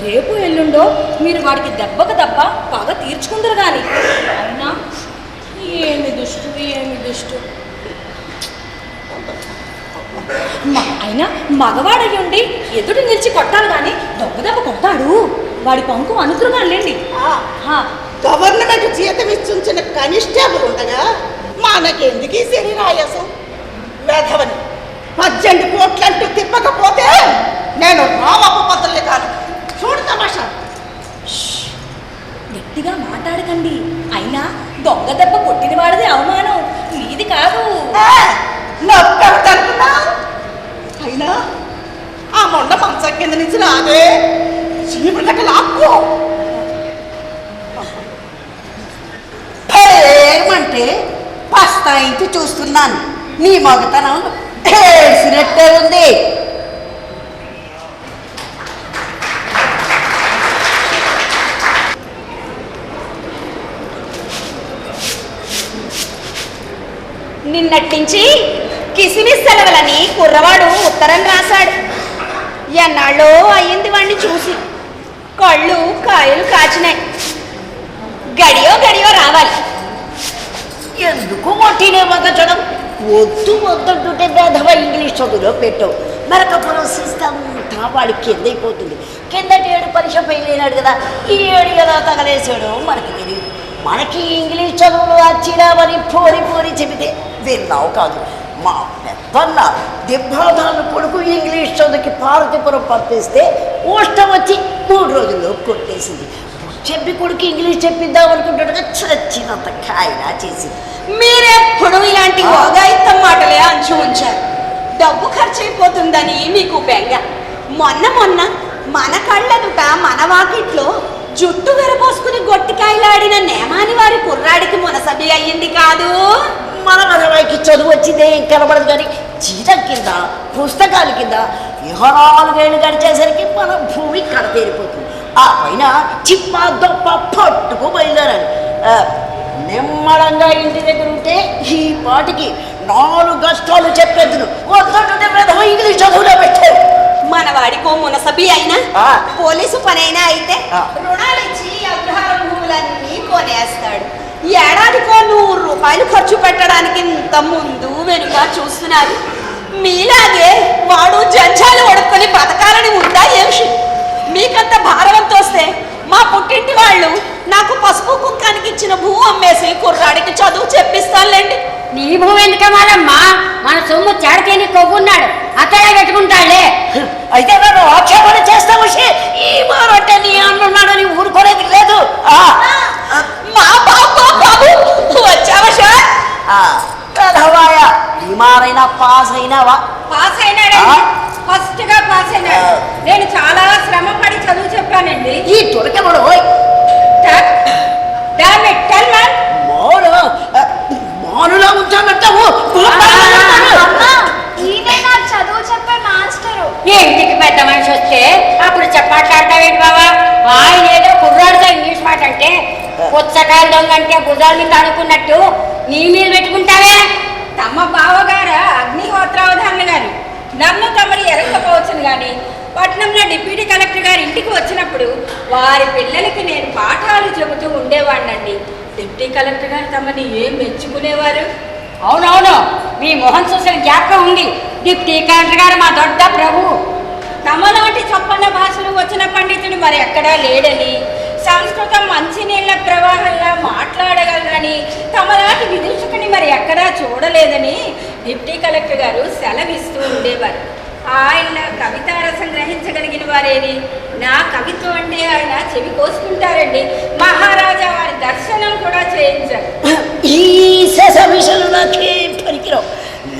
రేపు ఎల్లుండో మీరు వాడికి దెబ్బకు దెబ్బ పగ తీర్చుకుందరు గాని. అయినా ఏమి దుష్టు, ఏమి దుష్టు. అయినా మగవాడయ్యుండి ఎదుటి నిలిచి కొట్టాలి కానీ దెబ్బ దెబ్బ కొడతాడు. వాడి పంకు అనుకున్నాను లేండి. గవర్నమెంట్ జీతం ఇచ్చుంచిన కానిస్టేబుల్ ఉండగా మనకెందుకు ఈ శరీరాయాసం? వేధవని 18 కోట్లంటూ తిప్పకపోతే నేను రామప్ప పద్ధతులే కాను. చూడు తమాషా. గట్టిగా మాట్లాడకండి. అయినా దొంగ దెబ్బ కొట్టిన వాడిది అవమానం, మీది కాదు. నొప్పడుతున్నా. అయినా ఆ మొండ మంచం కింద నుంచి రాదే, చీపురు కట్ట లాక్కో. ఏమంటే పస్తాయించి చూస్తున్నాను. నీ మగతనం ఏడ్చినట్టే ఉంది. నిన్నట్టించి కిసిమిస్ సెలవులని కుర్రవాడు ఉత్తరం రాశాడు. ఎన్నాళ్ళో అయ్యింది వాడిని చూసి. కళ్ళు కాయలు కాచినాయి. గడియో రావాలి. ఎందుకు ఒట్టినే మగచడం? వద్దు వద్దంటుంటే వేధవ ఇంగ్లీష్ చదువులో పెట్టావు. మరొకపురం సిస్టమ్ అంతా వాడికి కింద అయిపోతుంది. కిందటి ఏడు పరీక్ష ఫెయిల్ అయినాడు కదా, ఈ ఏడు ఎలా తగలేసాడు మనకి తెలియదు. మనకి ఇంగ్లీష్ చదువులు వచ్చినామని పోరి చెబితే విన్నావు కాదు. మా పెద్దన్న దిబ్బాదాలు కొడుకు ఇంగ్లీష్ చదువుకి పార్వతీపురం పంపిస్తే ఊష్టం వచ్చి 3 రోజుల్లో కొట్టేసింది. చెప్పి కొడుకు ఇంగ్లీష్ చెప్పిద్దాం అనుకుంటుండగా చచ్చినంత కాయనా చేసింది. మీరెప్పుడు ఇలాంటి యోగాయితం మాటలే అంచు ఉంచారు. డబ్బు ఖర్చు అయిపోతుందని మీకు బెంగ. మొన్న మన కళ్ళదుట మన వాకిట్లో జుట్టు విరపోసుకుని గొట్టికాయలాడిన నేమాని వారి కుర్రాడికి మునసబి అయ్యింది కాదు. మన మనవాడికి చదువు వచ్చిందే కనబడదు కానీ జీతం కింద పుస్తకాల కింద 4 ఏళ్ళు గడిచేసరికి మన భూమి కడతేరిపోతుంది. ఆ పైన చిప్ప దొప్ప పట్టుకు బయలుదేరాలి. నిమ్మడంగా ఇంటి దగ్గర ఉంటే ఈ పాటికి 4 కష్టాలు చెప్పేద్దును. వద్దంటుంటే ప్రథమ ఇంగ్లీష్ చదువులో పెట్టారు. మన వాడికో మునసబి అయినా పోలీసు పనైనా అయితే రుణాలిచ్చి అగ్రహార భూములన్నీ కొనేస్తాడు. ఏడాదికో 100 రూపాయలు ఖర్చు పెట్టడానికి ఇంత ముందు వెనుక చూస్తున్నారు. మీలాగే వాడు జంజాలు ఒడుకొని బతకాలని ఉందా ఏమిషి? మీకంత భారవంతో వస్తే మా పుట్టింటి వాళ్ళు నాకు పసుపు కుక్కానికి ఇచ్చిన భూ అమ్మేసి కుర్రాడికి చదువు చెప్పిస్తానులేండి. నీ భూమి ఎందుకమ్మాలమ్మా? మన సొమ్ము చాడితేని కొవ్వున్నాడు, అక్కడే పెట్టుకుంటాడులే. అయితే నన్ను ఆక్షేపణ చేస్తావు. ఈ మారంటే నీ అన్నున్నాడని ఊరుకోలేదు లేదు. మా బాబు వచ్చావా సార్? కథవాయ బీమారైనా పాస్ అయినావా? పాస్ అయినాడండి, ఫస్ట్ గా పాస్ అయినాడు. నేను చాలా శ్రమ పడి చదువు చెప్పానండి. ఈ తొలకెవడు మానులా ఉంచానంటావు? ఈయనే నాకు చదువు చెప్పే మాస్టరు. ఇంటికి పెద్ద మనిషి వస్తే అప్పుడు చెప్పట్లాడతావేంటి బావా? ఆయన ఏదో కుర్రాడుతో ఇంగ్లీష్ మాట అంటే పుచ్చకాయలు దొంగ అంటే భుజాల మీద అనుకున్నట్టు నీ మీద పెట్టుకుంటావే. తమ బావగారు అగ్నిహోత్రావధానులు గారు నన్ను తమరు ఎరగకపోవచ్చును కానీ పట్నంలో డిప్యూటీ కలెక్టర్ గారు ఇంటికి వచ్చినప్పుడు వారి పిల్లలకి నేను పాఠాలు చెబుతూ ఉండేవాడినండి. డిప్యూటీ కలెక్టర్ గారు తమని ఏం మెచ్చుకునేవారు. అవునవును, మీ మోహన్ చూసిన జ్ఞాపకం ఉంది. డిప్యూటీ కలెక్టర్ గారు మా దొడ్డ ప్రభు. తమలాంటి చొప్పన్న భాషలు వచ్చిన పండితుడు మరి ఎక్కడా లేడని, సంస్కృతం మంచినీళ్ళ ప్రవాహంలా మాట్లాడగలరని తమలాంటి విదూషకుని మరి ఎక్కడా చూడలేదని డిప్యూటీ కలెక్టర్ గారు సెలవిస్తూ ఉండేవారు. ఆయన కవితారసం గ్రహించగలిగిన వారేని నా కవిత్వం అంటే ఆయన చెవి కోసుకుంటారండి. మహారాజా వారి దర్శనం కూడా చేయించారు. ఈ శశవిషలు నాకే పనికిరావు.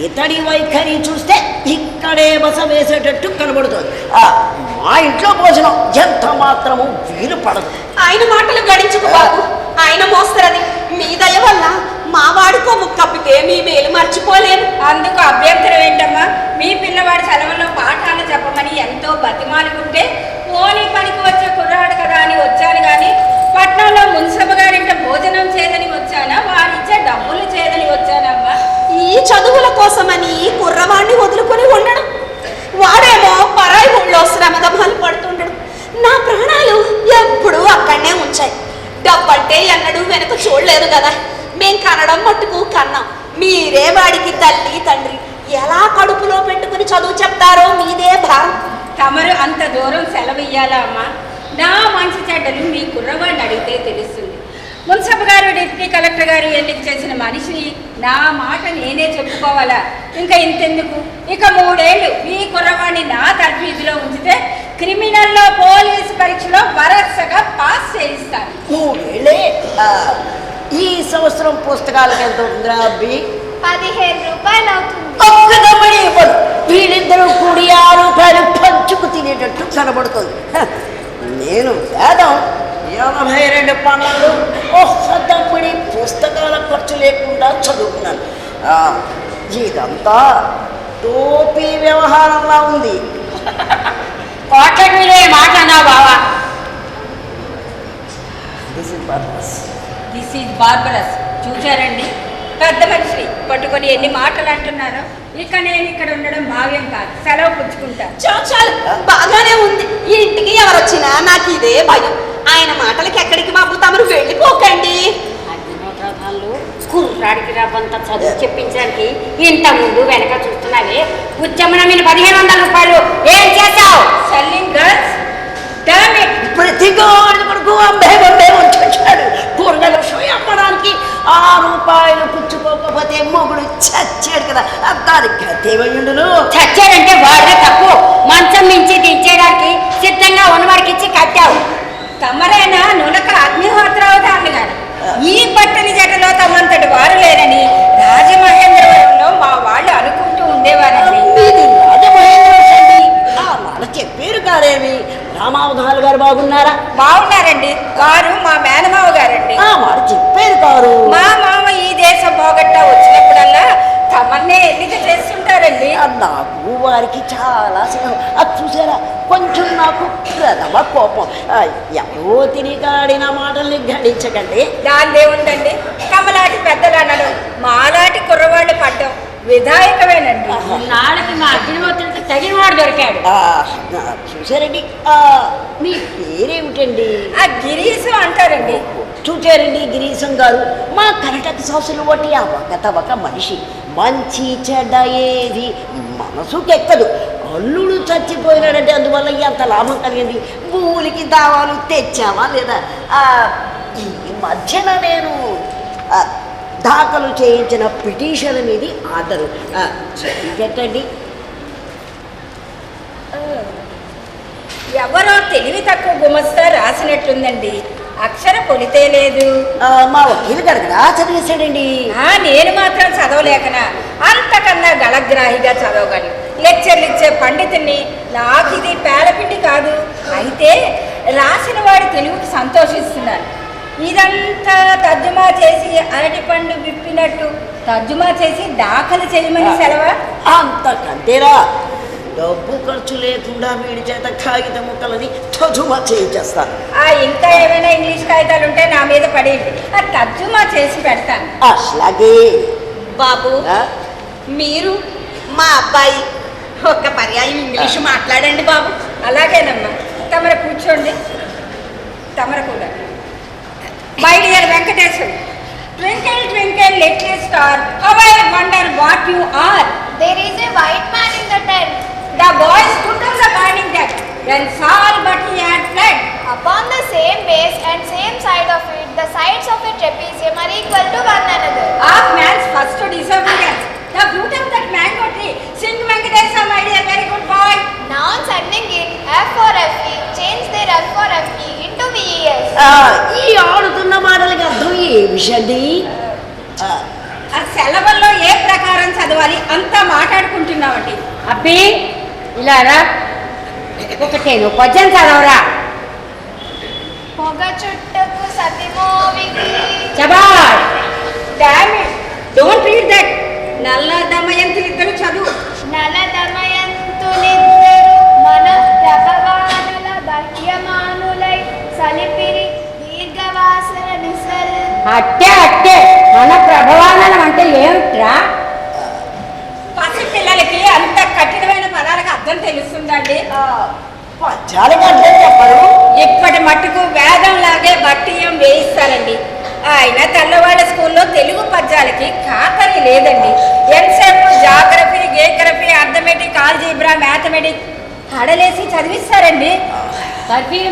ఇతడి వైఖరి చూస్తే ఇక్కడే బస వేసేటట్టు కనబడుతుంది. మా ఇంట్లో భోజనం ఎంత మాత్రము వీలు పడదు. ఆయన మాటలు గడించుకు బాబు, ఆయన మోస్తరది. మీ దయ వల్ల మా వాడికో ముక్కప్పితే మీ మేలు మర్చిపోలేను. అందుకు అభ్యంతరం ఏంటమ్మా? మీ పిల్లవాడి సెలవుల్లో పాఠాలు చెప్పమని ఎంతో బతిమాలుకుంటే పోనీ పనికి వచ్చే కుర్రాడు కదా అని వచ్చాను కానీ పట్నంలో మున్సబ్ గారింట భోజనం చేయదని వచ్చానా, వారిచ్చే డబ్బులు చేయదని వచ్చానమ్మా. ఈ చదువుల కోసమని కుర్రవాణ్ణి వదులుకొని ఉండడం, వాడేమో పరాయి ఊళ్ళో శ్రమదమాలు పడుతుండడం నా ప్రాణాలు ఎప్పుడూ అక్కడనే ఉంచాయి. డబ్బంటే ఎన్నడూ వెనక చూడలేదు కదా. మేం కనడం మట్టుకు కన్నాం. మీరే వాడికి తల్లి తండ్రి ఎలా కడుపులో పెట్టుకుని చదువు చెప్తారో మీదే భారం. తమరు అంత దూరం సెలవు ఇయ్యాలా అమ్మా? నా మంచి చెడ్డలు మీ కుర్రవాడిని అడిగితే తెలుస్తుంది. మున్సబ్ గారు డిప్యూటీ కలెక్టర్ గారు ఎన్నిక చేసిన మనిషిని నా మాట నేనే చెప్పుకోవాలా? ఇంకా ఇంతెందుకు, ఇక 3 ఏళ్ళు మీ కుర్రవాడిని నా తర్ఫీదులో ఉంచితే క్రిమినల్లో పోలీసు పరీక్షలో వరసగా పాస్ చేయిస్తాను. 3 ఏళ్ళే? ఈ సంవత్సరం పుస్తకాలకు ఎంత ఉందిరా అబ్బి? 15 రూపాయలు అవుతుంది. ఒక్కదమ్మడి ఇవ్వడు. వీళ్ళిద్దరూ కూడి 6 రూపాయలు పంచుకు తినేటట్టు కనబడుతుంది. నేను వేదం 82 పనులు ఒక్కదమ్మడి పుస్తకాల ఖర్చు లేకుండా చదువుకున్నాను. ఇదంతా టోపీ వ్యవహారంలా ఉంది. కోట్లకు విలువ మాట అన్నావు బావా. This is barbarous. చూచారండి, పెద్ద మనిషి పట్టుకొని ఎన్ని మాటలు అంటున్నారో. ఇక నేను ఇక్కడ ఉండడం భావ్యం కాదు, సెలవు పుచ్చుకుంటాను. చాలు బాగానే ఉంది. ఈ ఇంటికి ఎవరొచ్చినా నాకు ఇదే భయం. ఆయన మాటలకి ఎక్కడికి బాబు తమరు వెళ్ళిపోకండి. అగ్నిహోత్రాలు కుర్రాడికి రవ్వంత చదువు చెప్పించడానికి ఇంత ముందు వెనక చూస్తున్నావే. ఉద్యమన మీద 1500 రూపాయలు ఏం చేశావు? Selling girls, damn it. ప్రతి గోడి కొడుకు అమ్మే వచ్చాడు. కూరగాయలు అమ్మడానికి 6 రూపాయలు పుచ్చుకోకపోతే మొగుడు చచ్చాడు కదా. దానికి గతేమయ్యుండును. చచ్చాడంటే వాడే తప్పు. మంచం మించి దించేయడానికి సిద్ధంగా ఉన్నవాడికి ఇచ్చి కట్టావు. తమరైనా నులక అగ్నిహోత్రావధానులు గారు ఈ పట్టని జటలో తమంతటి వారు లేరని రాజమహేంద్రవరంలో మా వాళ్ళు అనుకుంటూ ఉండేవారండి. రాజమహేంద్ర చెప్పారు కాదేమి. ఉంటారండి. నాకు వారికి చాలా స్నేహం. అది చూసారా, కొంచెం నాకు ప్రథమ కోపం. ఎవరో తిరిగాడిన మాటల్ని గణించకండి. దాని ఉందండి, కమలాటి పెద్దలు అనడం, మాలాటి కుర్రవాళ్ళు పడ్డం విధాయకమేనండి. నాళ్ళకి మా అగ్నిహోత్రుడికి తగిన వాడు దొరికాడు. చూసారండి, మీ పేరేమిటండి? ఆ గిరీశం అంటారండి. చూచారండి గిరీశం గారు, మా కర్ణాటక సాసులు ఒకటి అవకతవక మనిషి. మంచి చెడ్డ ఏది మనసుకెక్కదు. అల్లుడు చచ్చిపోయినాడంటే అందువల్ల ఎంత లాభం కలిగింది? భూమికి దావాలు తెచ్చావా లేదా? ఈ మధ్యన నేను దాఖలు చేయించిన పిటిషన్ మీద ఆర్డరు పెట్టండి. ఎవరో తెలివి తక్కువ గుమస్తా రాసినట్లుందండి, అక్షర పొలితే లేదు. మా వకీలు గడగడా చదివేశాడండి. నేను మాత్రం చదవలేకనా, అంతకన్నా గళగ్రాహిగా చదవగలను. లెక్చర్లు ఇచ్చే పండితుని నాకు ఇది పేలపిండి కాదు. అయితే రాసిన వాడి తెలుగుకి సంతోషిస్తున్నాను. ఇదంతా తర్జుమా చేసి అరటిపండు విప్పినట్టు తర్జుమా చేసి దాఖలు చేయమని సెలవా? అంతకంతేరా, డబ్బు ఖర్చు లేకుండా వీడి చేత కాగిత ముక్కలని తర్జుమా చేయించేస్తాను. ఇంకా ఏమైనా ఇంగ్లీష్ కాగితాలు ఉంటే నా మీద పడేయండి, తర్జుమా చేసి పెడతాను. అట్లాగే బాబు, మీరు మా అబ్బాయి ఒక్క పర్యాయం ఇంగ్లీషు మాట్లాడండి బాబు. అలాగేనమ్మా, తమరు కూర్చోండి. తమరు కూడా. My dear Venkateshwar, twinkle twinkle little star, how I wonder what you are. There is a white man in the tent. The boy stood on the burning deck, then saw but he had fled. Upon the same base and same side of it, the sides of a trapezium are equal to one another. Of man's first disobedience, the fruit of that mango tree. Sing Venkatesa, my dear, very good boy. Nouns ending in F for FE change their F for FE into VES. ఈ ఆడుతున్న మాటలకి అర్థం ఏమిషండి? ఆ సెలవుల్లో ఏ ప్రకారం చదవాలి అంతా మాట్లాడుకుంటున్నామండి. అబ్బి ఇలా రా, ఒకటేను పద్యం చదవరా. పొగ చుట్టకు సతిమోవికి. చబాష్. Damn it, don't read that. నల్ల దమయంతి ఇద్దరు చదువు. నల దమయంతులిద్దరు మన ప్రభవానల బహ్యమానులై సలిపిరి దీర్ఘవాసర నిసల్. అట్టే మన ప్రభావానం అంటే ఏమిట్రా? పసి పిల్లలకి అంత కఠినమైన పదాలకు అర్థం తెలుస్తుందండి. పద్యాలకి అర్థం చెప్పరు. ఇప్పటి మట్టుకు వేదం లాగే బట్టియం వేయిస్తారండి. ఆయన తెల్లవాళ్ళ స్కూల్లో తెలుగు పద్యాలకి ఖాతరి లేదండి. ఎంతసేపు జాగ్రఫీ, గేగ్రఫీ, అర్థమెటిక్, ఆల్జీబ్రా, మ్యాథమెటిక్ కడలేసి చదివిస్తారండి.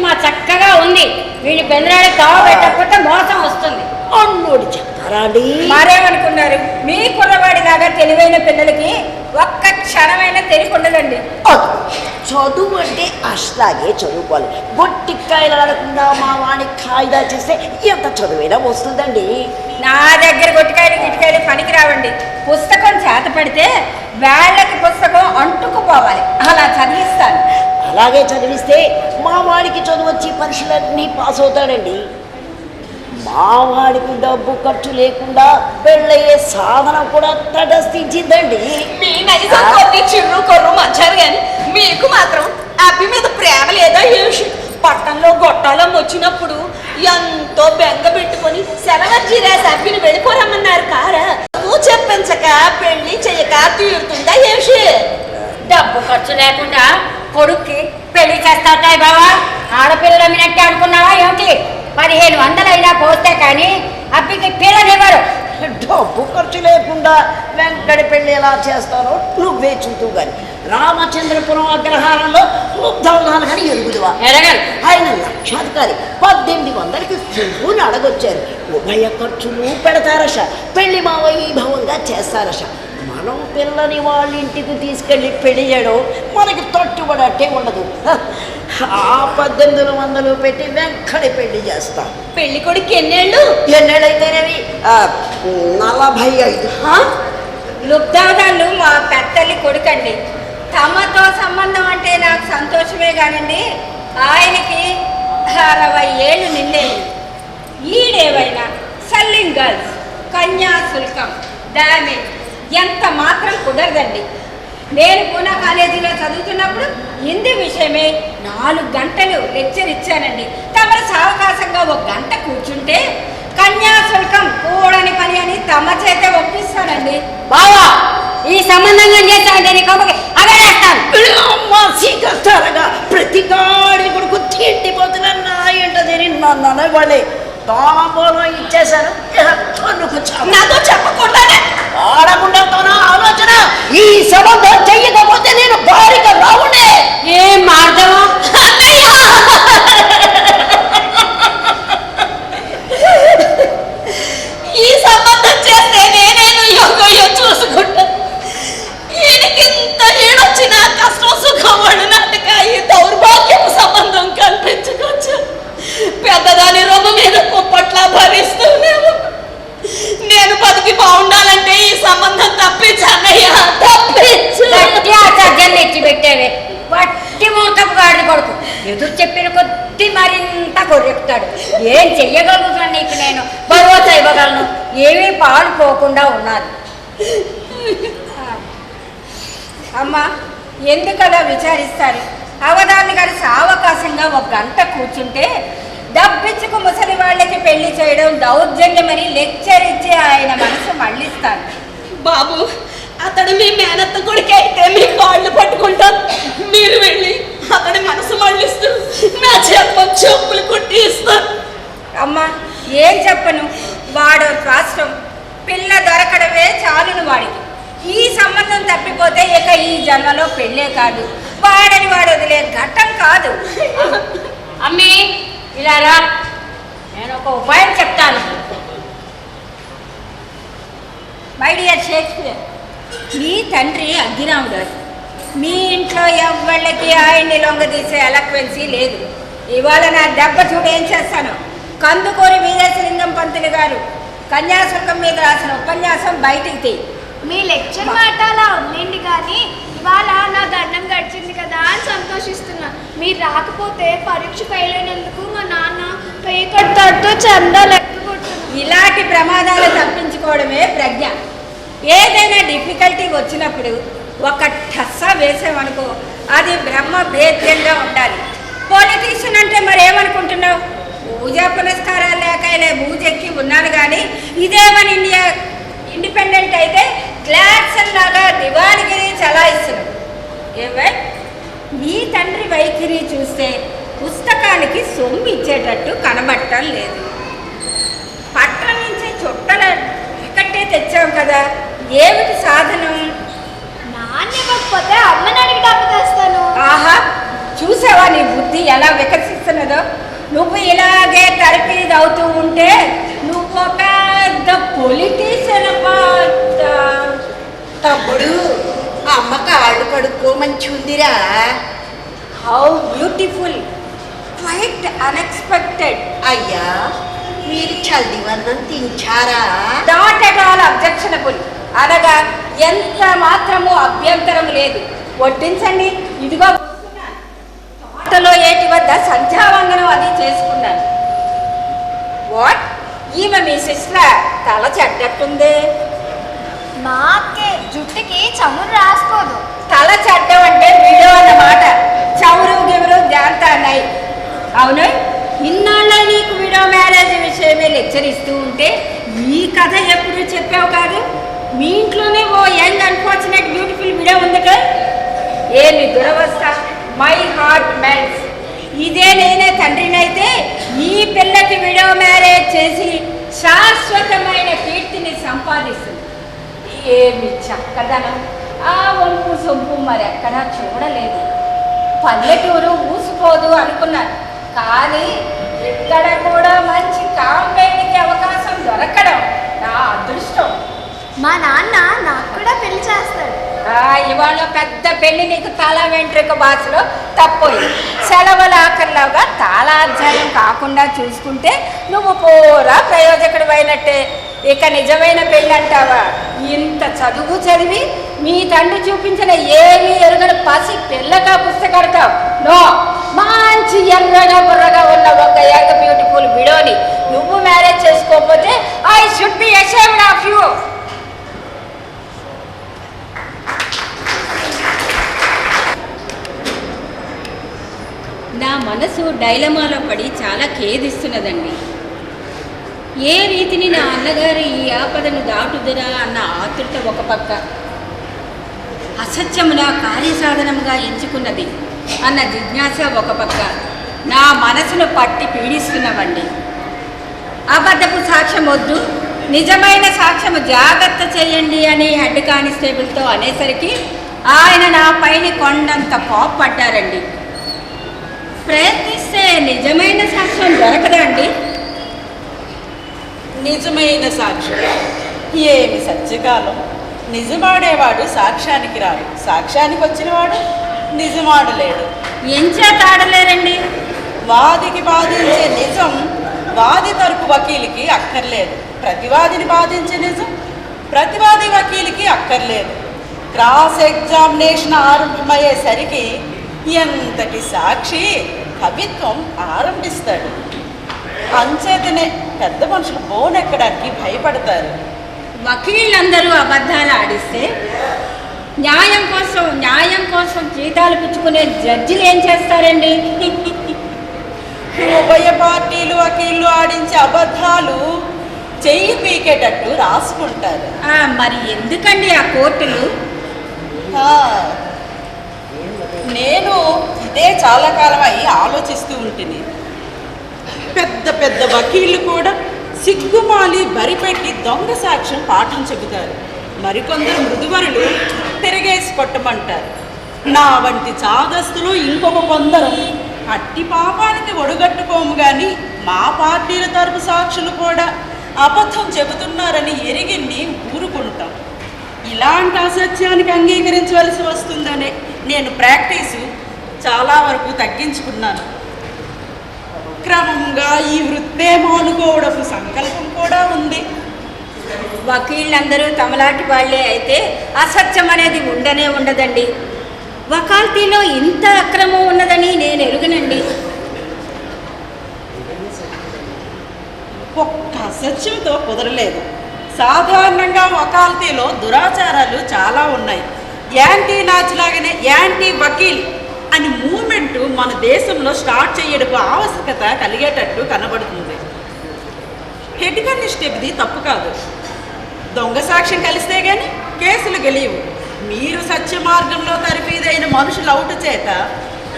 మా చక్కగా ఉంది, వీడి బెంద్రాడి తావ పెట్టకపోతే మోసం వస్తుంది. అన్నోడి చెప్పరాడి. మరేమనుకున్నారు, మీ కుర్రవాడిలాగా తెలివైన పిల్లలకి ఒక్క క్షణమైన తెలివి ఉండదండి. చదువు అంటే అట్లాగే చదువుకోవాలి. గొట్టికాయలు ఆడకుండా మా వాడిని కాయిదా చేస్తే ఎంత చదువైనా వస్తుందండి. నా దగ్గర గొట్టికాయలు గిటికాయలు పనికి రావండి. పుస్తకం చేత పడితే వేళ్ళకి పుస్తకం అంటుకుపోవాలి, అలా చదివిస్తాను. అలాగే చదివిస్తే మా వాడికి చదువు వచ్చి పరీక్షలన్నీ పాస్ అవుతాడండి. మా వాడికి డబ్బు ఖర్చు లేకుండా పెళ్ళయ్యే సాధన కూడా తటస్థించిందండి. మీ నైజం కొద్ది చిర్రు కొర్రు మంచారు కానీ మీకు మాత్రం అబ్బి మీద ప్రేమ లేదా ఏషి? పట్టణంలో గొట్టాలం వచ్చినప్పుడు ఎంతో బెంగ పెట్టుకొని సెలవర్జీ రాసి అబ్బిని వెళ్ళిపోరమ్మన్నారు కారా. నువ్వు చెప్పించక పెళ్లి చెయ్యక తీరుతుందా ఏషి? డబ్బు ఖర్చు లేకుండా కొడుక్కి పెళ్లి చేస్తాయి బావా. ఆడపిల్లలు అమ్మినట్టే అనుకున్నావా ఏమిటి? 1500 అయినా పోస్తే కానీ అబ్బికి పిల్లనివ్వరు. డబ్బు ఖర్చు లేకుండా వెంకట పెళ్ళి ఎలా చేస్తారో నువ్వే చూతూ గాని. రామచంద్రపురం అగ్రహారంలో ముగ్ధవనాలు కానీ ఎరుగుదువా? ఎరగరు. ఆయన లక్షాధికారి. 1800కి సుబ్బుని అడగొచ్చారు. ఉభయ ఖర్చులు పెడతారష, పెళ్లి మా వైభవంగా చేస్తారష. మనం పిల్లని వాళ్ళ ఇంటికి తీసుకెళ్ళి పెళ్లి చేయడం మనకి తట్టుబడట్టే ఉండదు. ఆ 1800 పెట్టి వెంకట పెళ్లి చేస్తాం. పెళ్లి కొడుకు ఎన్నేళ్ళు? ఎన్నేళ్ళైతేనేవి? 45. లుబ్ధాదాలు మా పెద్దల్లి కొడుకండి. తమతో సంబంధం అంటే నాకు సంతోషమే కానండి, ఆయనకి 60 ఏళ్ళు నిండేది. ఈడేవైనా సెల్లింగ్ గర్ల్స్, కన్యాశుల్కం, డామేజ్ ఎంత మాత్రం కుదరదండి. నేను పూనా కాలేజీలో చదువుతున్నప్పుడు హిందీ విషయమే 4 గంటలు లెక్చర్ ఇచ్చానండి. తమరు సావకాశంగా 1 గంట కూర్చుంటే కన్యాశుల్కం కూడని పని అని తమ చేతే ఒప్పిస్తానండి. బావా ఈ సంబంధంగా చేస్తానంటే నీ కొమ్మకి అగరేస్తాను. త్వరగా ప్రతి గాడి కొడుకు తిండిపోతున్నా నా ఏంట తిని నన్ను వాళ్ళే తాంబూలం ఇచ్చేశాను. నాతో చెప్పకుండానే ఆడకుండా ఆలోచన ఈ సంబంధం చెయ్యకపోతే నేను భారీగా రావునే. ఏం మార్గమా ఈ సంబంధం చేస్తే నేనేను యోగయో చూసుకుంటా. ఈయనకింత ఏడొచ్చిన కష్టం సుఖం పడినట్టుక ఈ దౌర్భాగ్యపు సంబంధం కల్పించుకోవచ్చు. పెద్దదాని రొమ్ము మీద కుప్పట్ల భరిస్తూనేమో. నేను బతికి బాగుండాలంటే ఈ సంబంధం తప్పించన్నయ్యా, తప్పించు. సజ్జలు తెచ్చి పెట్టేవే వట్టి మూతపు గాడిని కొడుకు. ఎదురు చెప్పిన కొద్ది మరింత కొరెక్కుతాడు. ఏం చెయ్యగలుగుతాను నీకు? నేను భరోసా ఇవ్వగలను. ఏమీ పాడుకోకుండా ఉన్నది. అమ్మా ఎందుకలా విచారిస్తారు? అవధాని గారి సావకాశంగా 1 గంట కూర్చుంటే డబ్బిచ్చుకు ముసలి వాళ్ళకి పెళ్లి చేయడం దౌర్జన్యమని లెక్చర్ ఇచ్చి ఆయన మనసు మళ్ళిస్తాను. బాబు అతడు మీ మేనత్త కొడుకు అయితే మీ కాళ్ళు పట్టుకుంటాను. మీరు వెళ్ళి అతడి మనసు మళ్ళిస్తూ నా చేత చెప్పులు కుట్టి ఇస్తాను. అమ్మా ఏం చెప్పను, వాడు రాష్ట్రం పిల్ల దొరకడమే చాలును వాడికి. ఈ సంబంధం తప్పిపోతే ఇక ఈ జన్మలో పెళ్ళే కాదు, వాడని వాడు వదిలే ఘట్టం కాదు. అమ్మి ఇలా రా, నేను ఒక ఉపాయం చెప్తాను. మై డియర్ షేక్స్పియర్, మీ తండ్రి అగ్గిరాముడు. మీ ఇంట్లో ఎవ్వళ్ళకి ఆయన్ని లొంగదీసే ఎలక్వెన్సీ లేదు. ఇవాళ నా దెబ్బ చూడు ఏం చేస్తాను. కందుకూరి వీరేశలింగం పంతులు గారు కన్యాశుల్కం మీద రాసిన ఉపన్యాసం బయటికి తీ. మీ లెక్చర్ మాట అలా ఉండండి, కానీ ఇవాళ నా దండం గడిచింది కదా అని సంతోషిస్తున్నా. మీరు రాకపోతే పరీక్ష ఫెయిల్ అయినందుకు మా నాన్న పే కట్టాడుతో చందా లెక్క కొడుతున్నా. ఇలాంటి ప్రమాదాలు తప్పించుకోవడమే ప్రజ్ఞ. ఏదైనా డిఫికల్టీ వచ్చినప్పుడు ఒక ఠస్సా వేసామనుకో, అది బ్రహ్మ భేద్యంగా ఉండాలి. పొలిటీషియన్ అంటే మరేమనుకుంటున్నావు? పూజా పునస్కారాలు లేక ఇలా బూజెక్కి ఉన్నాను, కానీ ఇదే మన ఇండియా ఇండిపెండెంట్ అయితే గ్లాడ్సన్ లాగా దివాణగిరి చలాయిస్తున్నాం. ఏవై మీ తండ్రి వైఖరి చూస్తే పుస్తకానికి సొమ్ము ఇచ్చేటట్టు కనబడటం లేదు. పట్నం నుంచి చుట్టల ఇక్కడే తెచ్చాం కదా, ఏమిటి సాధనం? నాన్న ఇవ్వకపోతే అమ్మని అడిగి డబ్బు తెస్తాను. ఆహా, చూసావా నీ బుద్ధి ఎలా వికసిస్తున్నదో? నువ్వు ఇలాగే తరపీది అవుతూ ఉంటే నువ్వు ఒక పెద్ద పొలిటీషియన్. తమ్ముడు అమ్మ కాళ్ళు కడుక్కో, మంచి ఉందిరా. How beautiful, quite unexpected. అయ్యా మీరు చల్దివన్నం తించారా? నాట్ ఎట్ ఆల్ అబ్జెక్షనబుల్, అనగా ఎంత మాత్రము అభ్యంతరం లేదు. వడ్డించండి, ఇదిగో తోటలో ఏటి వద్ద సంధ్యావందనం అది చేసుకున్నాను. వాట్, ఈమె మీ సిస్టర్ తల చెడ్డట్టుందే. మా అక్కే జుట్టుకి చమురు రాసుకోదు. తల చెడ్డం అంటే వీడో అన్నమాట. చవురు గివురు జాంతా అన్నాయి. అవును, ఇన్నాళ్ళ నీకు వీడో మ్యారేజ్ విషయమే లెక్చర్ ఇస్తూ ఉంటే ఈ కథ ఎప్పుడు చెప్పావు కాదు. మీ ఇంట్లోనే ఓ యంగ్ అన్ఫార్చునేట్ బ్యూటిఫుల్ వీడియో ఉంది కదా. ఏమి దురవస్థ, మై హార్ట్ మెల్ట్స్. ఇదే నేనే తండ్రినైతే ఈ పిల్లకి వీడియో మ్యారేజ్ చేసి శాశ్వతమైన కీర్తిని సంపాదిస్తుంది. ఏమి చక్కదనం, ఆ వంపు సొంపు మరెక్కడా చూడలేదు. పల్లెటూరు ఊసిపోదు అనుకున్నాను, కానీ ఇక్కడ కూడా మంచి కాంపేణికి అవకాశం దొరకడం నా అదృష్టం. మా నాన్న నాకు కూడా పెళ్లి చేస్తాడు. ఇవాళ పెద్ద పెళ్లి నీకు తల వెంట్రుక భాషలో తప్పోయింది. సెలవుల ఆఖరిలోగా తాళాధ్యాయం కాకుండా చూసుకుంటే నువ్వు పూరా ప్రయోజకుడు అయినట్టే. ఇక నిజమైన పెళ్ళి అంటావా? ఇంత చదువు చదివి మీ తండ్రి చూపించిన ఏమీ ఎరుగని పసి పిల్లగా పుస్తకడతావు. నో, మంచి ఎర్రగా బుర్రగా ఉన్న ఒక యంగ్ బ్యూటిఫుల్ విడోని నువ్వు మ్యారేజ్ చేసుకోకపోతే I should be ashamed of you. డైలమాలో పడి చాలా ఖేదిస్తున్నదండి. ఏ రీతిని నా అన్నగారు ఈ ఆపదను దాటుదురా అన్న ఆతృత ఒక పక్క, అసత్యమున కార్యసాధనంగా ఎంచుకున్నది అన్న జిజ్ఞాస ఒక పక్క నా మనసును పట్టి పీడిస్తున్నవండి. అబద్ధపు సాక్ష్యం వద్దు, నిజమైన సాక్ష్యము జాగ్రత్త చేయండి అని హెడ్ కానిస్టేబుల్తో అనేసరికి ఆయన నా పైన కొండంత కోప్పడ్డారండి. ప్రయత్నిస్తే నిజమైన సాక్ష్యం దొరకదా అండి? నిజమైన సాక్ష్యం ఏమి సత్యకాలం. నిజమాడేవాడు సాక్ష్యానికి రాడు, సాక్ష్యానికి వచ్చినవాడు నిజమాడలేడు. ఎంచేత ఆడలేరండి? వాదికి బాధించే నిజం వాది తరపు వకీలికి అక్కర్లేదు, ప్రతివాదిని బాధించే నిజం ప్రతివాది వకీలికి అక్కర్లేదు. క్రాస్ ఎగ్జామినేషన్ ఆరంభమయ్యేసరికి ఎంతటి సాక్షి కవిత్వం ఆరంభిస్తాడు. అంచేతనే పెద్ద మనుషులు బోనెక్కడానికి భయపడతారు. వకీళ్ళందరూ అబద్ధాలు ఆడిస్తే న్యాయం కోసం జీతాలు పుచ్చుకునే జడ్జిలు ఏం చేస్తారండి? ఉభయ పార్టీలు వకీళ్ళు ఆడించే అబద్ధాలు చెయ్యి పీకేటట్టు రాసుకుంటారు. మరి ఎందుకండి ఆ కోర్టులు? నేను ఇదే చాలా కాలం అయి ఆలోచిస్తూ ఉంటుంది. పెద్ద పెద్ద వకీళ్ళు కూడా సిగ్గుమాలి బరిపెట్టి దొంగ సాక్ష్యం పాఠం చెబుతారు. మరికొందరు మృదువరులు తిరగేసి కొట్టమంటారు. నా వంటి చాదస్తులు ఇంకొక కొందరు అట్టి పాపానికి ఒడుగట్టుకోము కానీ మా పార్టీల తరపు సాక్షులు కూడా అబద్ధం చెబుతున్నారని ఎరిగిన్ని ఊరుకుంటాం. ఇలాంటి అసత్యానికి అంగీకరించవలసి వస్తుందనే నేను ప్రాక్టీసు చాలా వరకు తగ్గించుకున్నాను. క్రమంగా ఈ వృత్తే మానుకోవడపు సంకల్పం కూడా ఉంది. వకీళ్ళందరూ తమలాంటి వాళ్ళే అయితే అసత్యం అనేది ఉండనే ఉండదండి. వకాల్తీలో ఇంత అక్రమం ఉన్నదని నేను ఎరుగనండి. ఒక్క అసత్యంతో కుదరలేదు. సాధారణంగా వకాల్తీలో దురాచారాలు చాలా ఉన్నాయి. యాంటీ నాచులాగానే యాంటీ వకీల్ అని మూమెంట్ మన దేశంలో స్టార్ట్ చేయడం ఆవశ్యకత కలిగేటట్టు కనబడుతుంది. హెడ్ కానిస్టేబుల్ది తప్పు కాదు. దొంగ సాక్ష్యం కలిస్తే గాని కేసులు గెలియవు. మీరు సత్య మార్గంలో తరఫీదైన మనుషుల అవుట చేత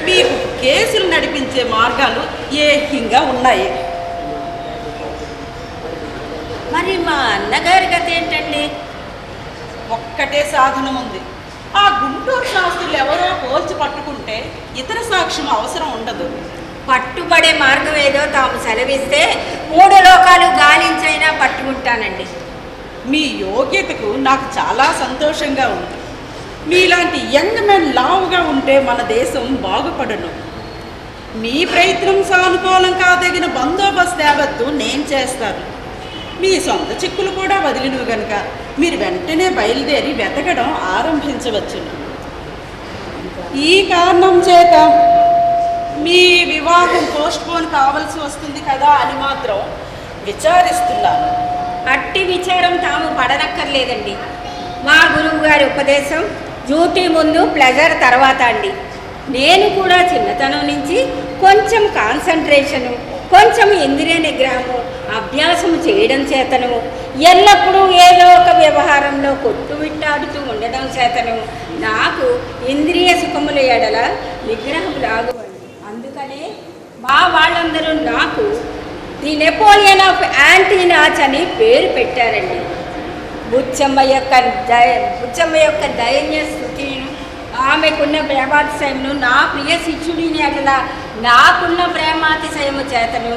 మీకు కేసులు నడిపించే మార్గాలు ఏకంగా ఉన్నాయి. మరి మా అన్నగారి గత ఏంటండి? ఒక్కటే సాధనం ఉంది. ఆ గుంటూరు శాస్త్రులు ఎవరో పోల్చి పట్టుకుంటే ఇతర సాక్ష్యం అవసరం ఉండదు. పట్టుబడే మార్గం ఏదో తాము సెలవిస్తే 3 లోకాలు గాలించైనా పట్టుకుంటానండి. మీ యోగ్యతకు నాకు చాలా సంతోషంగా ఉంది. మీలాంటి యంగ్ మెన్ లావుగా ఉంటే మన దేశం బాగుపడను. మీ ప్రయత్నం సానుకూలం కాదగిన బందోబస్తు యావత్తు నేను చేస్తాను. మీ సొంత చిక్కులు కూడా వదిలినవి కనుక మీరు వెంటనే బయలుదేరి వెతకడం ఆరంభించవచ్చును. ఈ కారణం చేత మీ వివాహం పోస్ట్పోన్ కావాల్సి వస్తుంది కదా అని మాత్రం విచారిస్తున్నాను. అట్టి విచారం తాము పడనక్కర్లేదండి. మా గురువు గారి ఉపదేశం డ్యూటీ ముందు ప్లెజర్ తర్వాత అండి. నేను కూడా చిన్నతనం నుంచి కొంచెం కాన్సన్ట్రేషను, కొంచెం ఇంద్రియ నిగ్రహము అభ్యాసము చేయడం చేతను, ఎల్లప్పుడూ ఏదో ఒక వ్యవహారంలో కొట్టుమిట్టాడుతూ ఉండడం చేతను నాకు ఇంద్రియ సుఖముల ఎడల నిగ్రహం రాగువండి. అందుకనే మా వాళ్ళందరూ నాకు the Napoleon of anti notch అని పేరు పెట్టారండి. బుచ్చమ్మ యొక్క దైన్య స్థుతిను, ఆమెకున్న ప్రేమాతిశయమును, నా ప్రియ శిష్యుడిని అట్లా నాకున్న ప్రేమాతిశయము చేతను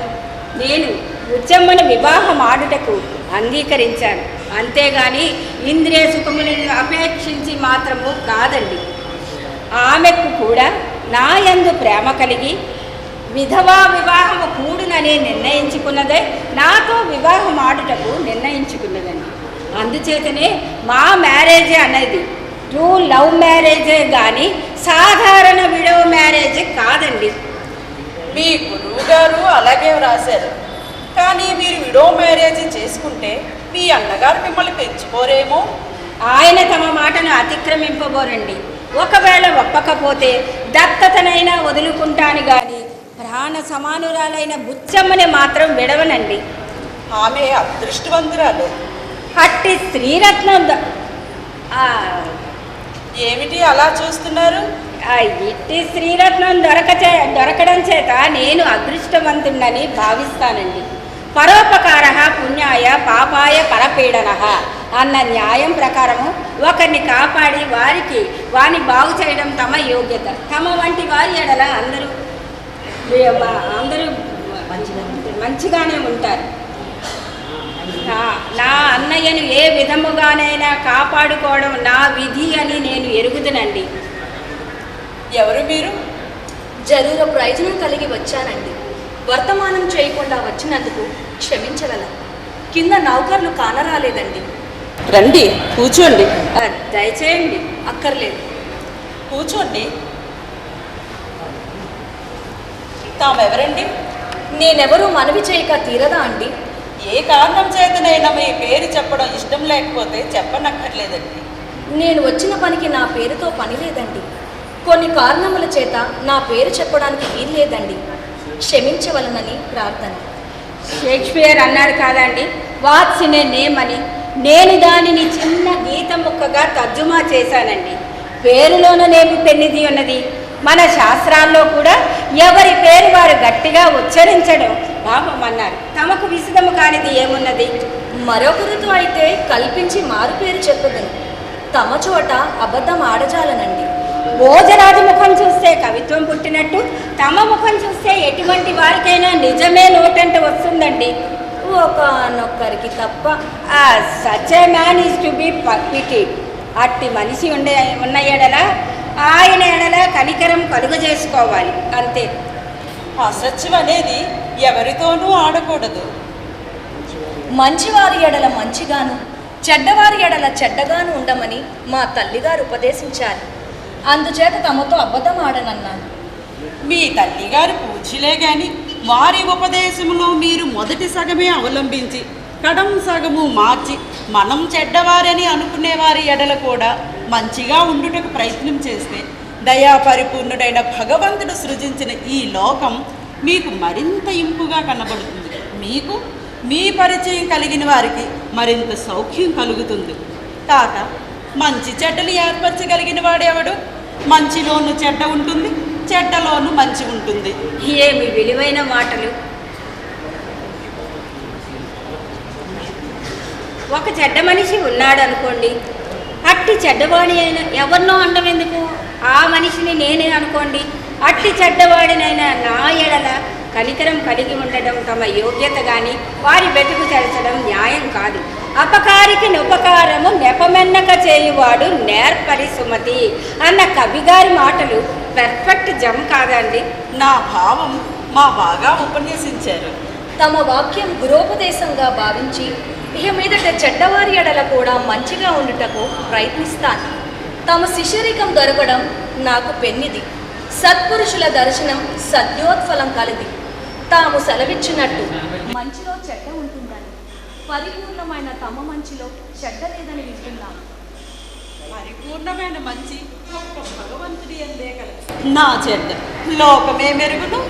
నేను బుచ్చమ్మను వివాహం ఆడుటకు అంగీకరించాను. అంతేగాని ఇంద్రియ సుఖములను అపేక్షించి మాత్రము కాదండి. ఆమెకు కూడా నా యందు ప్రేమ కలిగి విధవా వివాహము కూడునని నిర్ణయించుకున్నదే నాతో వివాహం ఆడుటకు నిర్ణయించుకున్నదండి. అందుచేతనే మా మ్యారేజే అనేది ట్రూ లవ్ మ్యారేజే కానీ సాధారణ విడో మ్యారేజే కాదండి. మీ గురువు గారు అలాగే వ్రాశారు. కానీ మీరు విడో మ్యారేజ్ చేసుకుంటే మీ అన్నగారు మిమ్మల్ని పెంచుకోరేమో. ఆయన తమ మాటను అతిక్రమింపబోరండి. ఒకవేళ ఒప్పకపోతే దత్తతనైనా వదులుకుంటాను కానీ ప్రాణ సమానురాలైన బుచ్చమ్మని మాత్రం విడవనండి. ఆమె అదృష్టవంతురాలు. అట్టి శ్రీరత్నం ఏమిటి అలా చూస్తున్నారు? ఇట్టి శ్రీరత్నం దొరకడం చేత నేను అదృష్టవంతుడని భావిస్తానండి. పరోపకార పుణ్యాయ పాపాయ పరపీడన అన్న న్యాయం ప్రకారము ఒకరిని కాపాడి వారిని బాగు చేయడం తమ యోగ్యత. తమ వంటి వారి ఎడల అందరూ మంచిగానే ఉంటారు. నా అన్నయ్యను ఏ విధముగానైనా కాపాడుకోవడం నా విధి అని నేను ఎరుగుదునండి. ఎవరు మీరు? జరూర ప్రయోజనం కలిగి వచ్చానండి. వర్తమానం చేయకుండా వచ్చినందుకు క్షమించగల. కింద నౌకర్లు కానరాలేదండి. రండి, కూర్చోండి. దయచేయండి. అక్కర్లేదు, కూర్చోండి. తామెవరండి? నేనెవరూ మనవి చేయక తీరదా అండి? ఏ కారణం చేతనైనా మీ పేరు చెప్పడం ఇష్టం లేకపోతే చెప్పనక్కర్లేదండి. నేను వచ్చిన పనికి నా పేరుతో పని లేదండి. కొన్ని కారణముల చేత నా పేరు చెప్పడానికి వీలు లేదండి. క్షమించవలనని ప్రార్థన. షేక్స్పియర్ అన్నాడు కాదండి, వాట్స్ ఇన్ ఏ నేమ్ అని. నేను దానిని చిన్న గీత ముక్కగా తర్జుమా చేశానండి. పేరులోనేమి పెన్నిది ఉన్నది. మన శాస్త్రాల్లో కూడా ఎవరి పేరు వారు గట్టిగా ఉచ్చరించడం పాపం అన్నారు. తమకు విసిదము కానిది ఏమున్నది? మరొకరితో అయితే కల్పించి మారు పేరు చెప్పదును. తమ చోట అబద్ధం ఆడజాలనండి. భోజరాజు ముఖం చూస్తే కవిత్వం పుట్టినట్టు తమ ముఖం చూస్తే ఎటువంటి వారికైనా నిజమే నోటంటే వస్తుందండి. ఒకనొక్కరికి తప్ప. Such a man is to be pitied. అట్టి మనిషి ఉన్న ఎడల ఆయన ఎడల కనికరం కలుగజేసుకోవాలి, అంతే. అసత్యం అనేది ఎవరితోనూ ఆడకూడదు. మంచివారి ఎడల మంచిగాను, చెడ్డవారి ఎడల చెడ్డగాను ఉండమని మా తల్లిగారు ఉపదేశించారు. అందుచేత తమతో అబద్ధం ఆడనన్నాను. మీ తల్లిగారు పూజ్యులే గాని వారి ఉపదేశంలో మీరు మొదటి సగమే అవలంబించి కడం సగము మార్చి మనం చెడ్డవారని అనుకునే వారి ఎడల కూడా మంచిగా ఉండుటకు ప్రయత్నం చేస్తే దయా పరిపూర్ణుడైన భగవంతుడు సృజించిన ఈ లోకం మీకు మరింత ఇంపుగా కనబడుతుంది. మీకు మీ పరిచయం కలిగిన వారికి మరింత సౌఖ్యం కలుగుతుంది. కాక మంచి చెడ్డలు ఏర్పరచగలిగిన వాడెవడు? మంచిలోనూ చెడ్డ ఉంటుంది, చెడ్డలోనూ మంచి ఉంటుంది. ఏమి విలువైన మాటలు! ఒక చెడ్డ మనిషి ఉన్నాడు అనుకోండి, అట్టి చెడ్డవాడి అయినా ఎవరినో అనడం ఎందుకు? ఆ మనిషిని నేనే అనుకోండి. అట్టి చెడ్డవాడినైనా నా ఎడల కనికరం కలిగి ఉండడం తమ యోగ్యత కానీ వారి బెతుకు చెరచడం న్యాయం కాదు. అపకారికి ఉపకారము నెపమెన్నక చేయువాడు నేర్పరి సుమతి అన్న కవిగారి మాటలు పెర్ఫెక్ట్ జమ్ కాదండి. నా భావం మా బాగా ఉపన్యసించారు. తమ వాక్యం గురోపదేశంగా భావించి ఇక మీదట చెడ్డవారి ఎడల కూడా మంచిగా ఉండుటకు ప్రయత్నిస్తాను. తమ శిష్యరికం దొరకడం నాకు పెన్నిది. సత్పురుషుల దర్శనం సద్యోత్ఫలం కలిది. తాము సెలవిచ్చినట్టు మంచిలో చెడ్డ ఉంటుందని, పరిపూర్ణమైన తమ మంచిలో చెడ్డ లేదని వింటున్నాను. పరిపూర్ణమైన మంచి ఒక్క భగవంతుడి అందే కలదు. నా చెడ్డ లోకమే మెరుగును.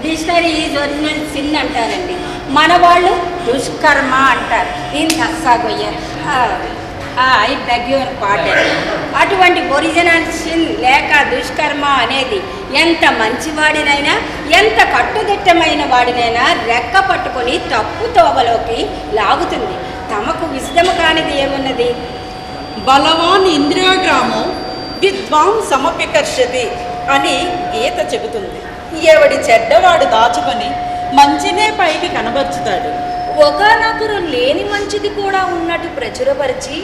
డిక్షనరీ ఈజ్ ఒరిజినల్ సిన్ అంటారండి, మన వాళ్ళు దుష్కర్మ అంటారు. దీనికి అస్సాగొయ్యారు. I beg your pardon. అటువంటి ఒరిజినల్ సిన్ లేక దుష్కర్మ అనేది ఎంత మంచివాడినైనా ఎంత కట్టుదిట్టమైన వాడినైనా రెక్క పట్టుకొని తప్పు తోవలోకి లాగుతుంది. తమకు విషదము కానిది ఏమున్నది? బలవాన్ ఇంద్రియోగ్రామం విద్వాం సమపికర్షతి అని గీత చెబుతుంది. ఎవడి చెడ్డవాడు దాచుకొని మంచినే పైకి కనబరుచుతాడు. ఒకనొకరు లేని మంచిది కూడా ఉన్నట్టు ప్రచురపరిచి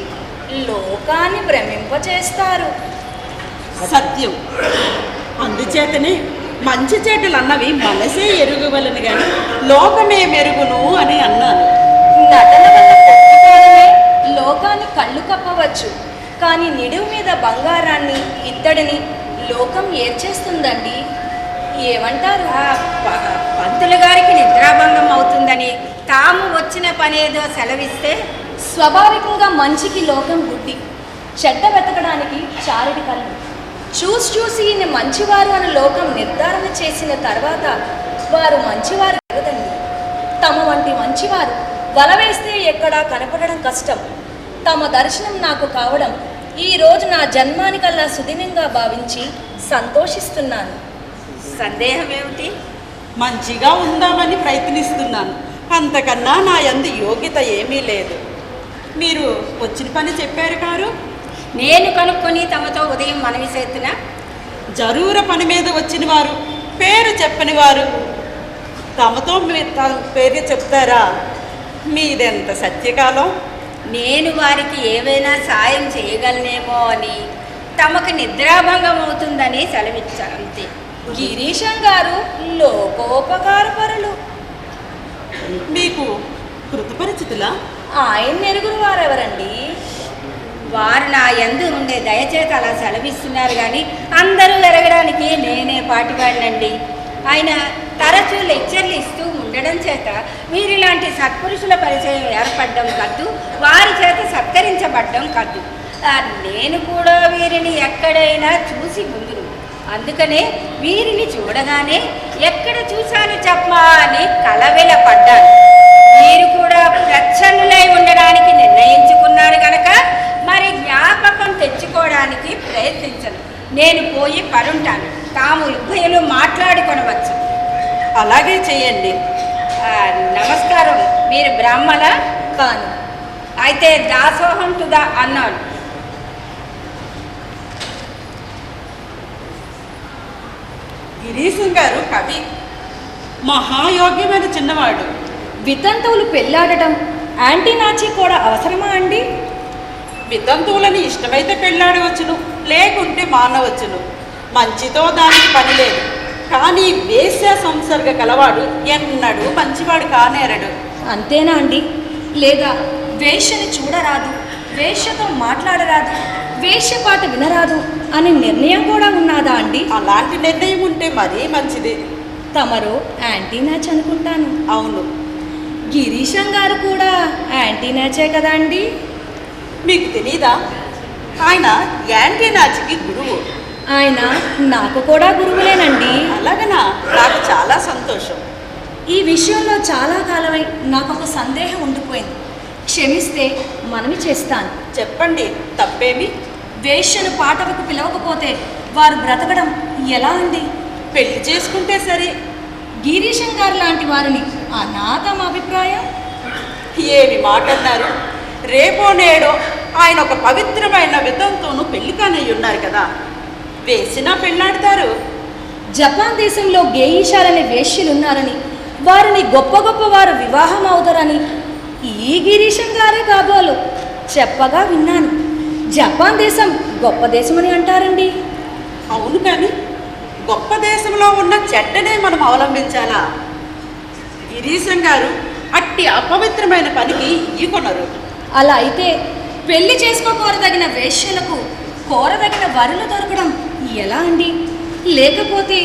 లోకాన్ని భ్రమింపచేస్తారు. సత్యం. అందుచేతనే మంచి చెడ్డలు అన్నవి మనసే ఎరుగవలను గాని లోకమే మెరుగును అని అన్నాను. నటన వల్ల పొట్టుకోవడమే లోకాన్ని కళ్ళు కప్పవచ్చు, కానీ నిడువు మీద బంగారాన్ని ఇత్తడిని లోకం ఏర్చేస్తుందండి. ఏమంటారు? పంతులు గారికి నిద్రాభంగం అవుతుందని తాము వచ్చిన పనేదో సెలవిస్తే స్వాభావికంగా మంచికి లోకం గుడ్డి, చెడ్డ వెతకడానికి చారడి కళ్ళు. చూసి ఈయన మంచివారు అని లోకం నిర్ధారణ చేసిన తర్వాత వారు మంచివారు కదండి. తమ వంటి మంచివారు వల వేస్తే ఎక్కడా కనపడడం కష్టం. తమ దర్శనం నాకు కావడం ఈ రోజు నా జన్మానికల్లా సుదినంగా భావించి సంతోషిస్తున్నాను. సందేహం ఏమిటి? మంచిగా ఉందామని ప్రయత్నిస్తున్నాను, అంతకన్నా నా యందు యోగ్యత ఏమీ లేదు. మీరు వచ్చిన పని చెప్పారు కారు. నేను కనుక్కొని తమతో ఉదయం మనవి చేస్తున్నా. జరూర పని మీద వచ్చిన వారు, పేరు చెప్పని వారు తమతో పేరు చెప్తారా? మీదెంత సత్యకాలం. నేను వారికి ఏవైనా సాయం చేయగలనేమో అని, తమకు నిద్రాభంగం అవుతుందని సెలవిచ్చాను అంతే. గిరీశం గారు లోకోపకారపరులు. మీకు కృతపరిచితులా? ఆయన ఎరుగురు వారెవరండి? వారు నా యందు ఉండే దయచేత అలా సెలవిస్తున్నారు కానీ అందరూ ఎరగడానికి నేనే పాటివాడినండి. ఆయన తరచూ లెక్చర్లు ఇస్తూ ఉండడం చేత వీరిలాంటి సత్పురుషుల పరిచయం ఏర్పడడం కద్దు, వారి చేత సత్కరించబడ్డం కద్దు. నేను కూడా వీరిని ఎక్కడైనా చూసి ముందును. అందుకనే వీరిని చూడగానే ఎక్కడ చూశాను చెప్పమా అని కలవెల పడ్డాను. మీరు కూడా ప్రచ్ఛన్నులై ఉండడానికి నిర్ణయించుకున్నారు కనుక మరి జ్ఞాపకం తెచ్చుకోవడానికి ప్రయత్నించను. నేను పోయి పరుంటాను, తాము ఉభయులు మాట్లాడుకొనవచ్చు. అలాగే చేయండి. నమస్కారం. మీరు బ్రాహ్మణ కాను. అయితే దాసోహం తుదా అన్నాడు. గిరీశం గారు కవి, మహాయోగ్యమైన చిన్నవాడు. వితంతువులు పెళ్ళాడటం యాంటీనాచి కూడా అవసరమా అండి? వితంతువులని ఇష్టమైతే పెళ్ళాడవచ్చును, లేకుంటే మానవచ్చును. మంచితో దానికి పని లేదు. కానీ వేశ్య సంసర్గ కలవాడు ఎన్నడూ మంచివాడు కానేరడు. అంతేనా అండి? లేదా వేశ్యని చూడరాదు, వేశ్యతో మాట్లాడరాదు, వేశ్యపాట వినరాదు అని నిర్ణయం కూడా ఉన్నదా అండి? అలాంటి నిర్ణయం ఉంటే మరీ మంచిది. తమరు యాంటీనాచ్ అనుకుంటాను. అవును. గిరీశం గారు కూడా యాంటీనాచే కదా అండి? మీకు తెలీదా? ఆయన యాంటీనాచికి గురువు. ఆయన నాకు కూడా గురువులేనండి. అలాగనా? నాకు చాలా సంతోషం. ఈ విషయంలో చాలా కాలమై నాకు ఒక సందేహం ఉండిపోయింది. క్షమిస్తే మనవి చేస్తాను. చెప్పండి, తప్పేమి? వేశ్యను పాటలకు పిలవకపోతే వారు బ్రతకడం ఎలా అండి? పెళ్లి చేసుకుంటే సరే. గిరీశం గారు లాంటి వారిని అనా తమ అభిప్రాయం? ఏమి మాటన్నారు? రేపో నేడో ఆయన ఒక పవిత్రమైన విధంతోనూ పెళ్లి కానయ్యి ఉన్నారు కదా, వేసినా పెళ్ళాడతారు. జపాన్ దేశంలో గేయిషాలనే వేశ్యలున్నారని, వారిని గొప్ప గొప్ప వారు వివాహం అవుతారని ఈ గిరీశం గారే కాబోలు చెప్పగా విన్నాను. జపాన్ దేశం గొప్ప దేశమని అంటారండి. అవును, కానీ గొప్ప దేశంలో ఉన్న చెడ్డనే మనం అవలంబించాలా? గిరీశం గారు అట్టి అపవిత్రమైన పనికి ఈకొనరు. అలా అయితే పెళ్లి చేసుకోకోరదగిన వేశ్యలకు కోరదగిన వరులు దొరకడం ఎలా అండి? లేకపోతే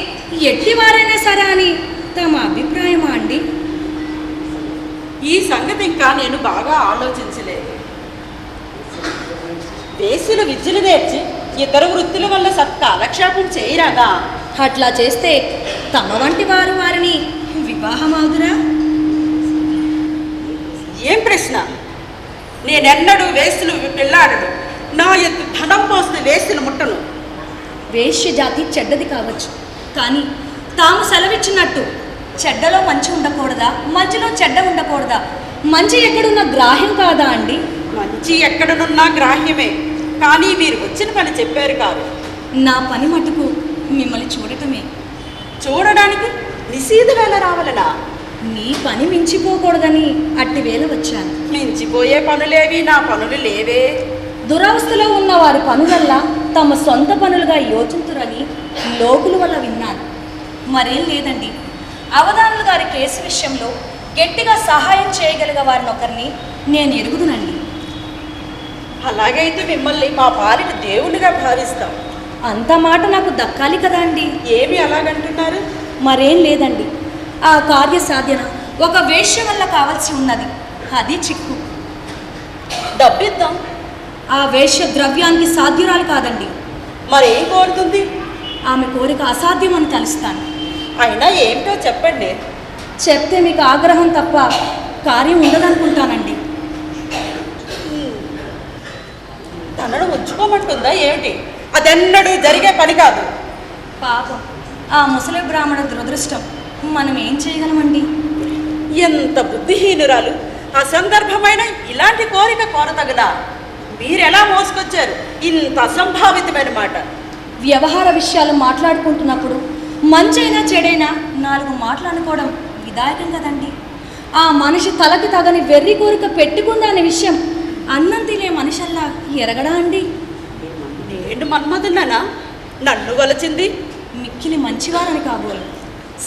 ఎట్టివారైనా సరే అని తమ అభిప్రాయమా అండి? ఈ సంగతి ఇంకా నేను బాగా ఆలోచించలేదు. వేసులు విద్యలు నేర్చి ఇతర వృత్తుల వల్ల కాలక్షేపం చేయరాదా? అట్లా చేస్తే తమ వంటి వారు వారిని వివాహమాదురా? ఏం ప్రశ్న? నేనెన్నడూ వేసులు పెళ్ళాడను. నా ఎత్తు ధనం పోస్తే వేసులు ముట్టను. వేశ్య జాతి చెడ్డది కావచ్చు, కానీ తాము సెలవిచ్చినట్టు చెడ్డలో మంచి ఉండకూడదా, మంచిలో చెడ్డ ఉండకూడదా? మంచి ఎక్కడున్న గ్రాహ్యం కాదా అండి? మంచి ఎక్కడనున్నా గ్రాహ్యమే. కానీ మీరు వచ్చిన పని చెప్పారు కాదు. నా పని మటుకు మిమ్మల్ని చూడటమే. చూడడానికి నిశీధ వేళ రావాలనా? నీ పని మించిపోకూడదని అట్టి వేళ వచ్చాను. మించిపోయే పనులేవి నా పనులు లేవే. దురవస్థలో ఉన్న వారి పనులల్లా తమ సొంత పనులుగా యోచింతురని లోకుల వల్ల విన్నాను. మరేం లేదండి, అవధానులు గారి కేసు విషయంలో గట్టిగా సహాయం చేయగలిగే వారిని ఒకరిని నేను ఎరుగుదునండి. అలాగైతే మిమ్మల్ని మా పాలిట దేవునిగా భావిస్తాం. అంత మాట నాకు దక్కాలి కదా అండి. ఏమి అలాగంటున్నారు? మరేం లేదండి, ఆ కార్యసాధన ఒక వేశ్య వల్ల కావాల్సి ఉన్నది. అది చిక్కు. డబ్బిద్దాం. ఆ వేశ్య ద్రవ్యానికి సాధ్యురాలు కాదండి. మరేం కోరుతుంది? ఆమె కోరిక అసాధ్యం అని తలుస్తాను. అయినా ఏమిటో చెప్పండి. చెప్తే మీకు ఆగ్రహం తప్ప కార్యం ఉండదనుకుంటానండి. తనను ఉంచుకోమంటుందా ఏమిటి? అదెన్నడూ జరిగే పని కాదు. పాపం ఆ ముసలి బ్రాహ్మణ దురదృష్టం. మనం ఏం చేయగలమండి? ఎంత బుద్ధిహీనురాలు! అసందర్భమైన ఇలాంటి కోరిక కోరతగదా? మీరెలా మోసుకొచ్చారు ఇంత అసంభావితమైన మాట? వ్యవహార విషయాలు మాట్లాడుకుంటున్నప్పుడు మంచైనా చెడైనా 4 మాట్లాడుకోవడం విధాయకం కదండి. ఆ మనిషి తలకి తగని వెర్రి కోరిక పెట్టుకుందనే విషయం అన్నం తినే మనిషల్లా ఎరగడా అండి? నేను మన్మధున్నానా? నన్ను వలచింది మిక్కిలి మంచివారని కాబోలు.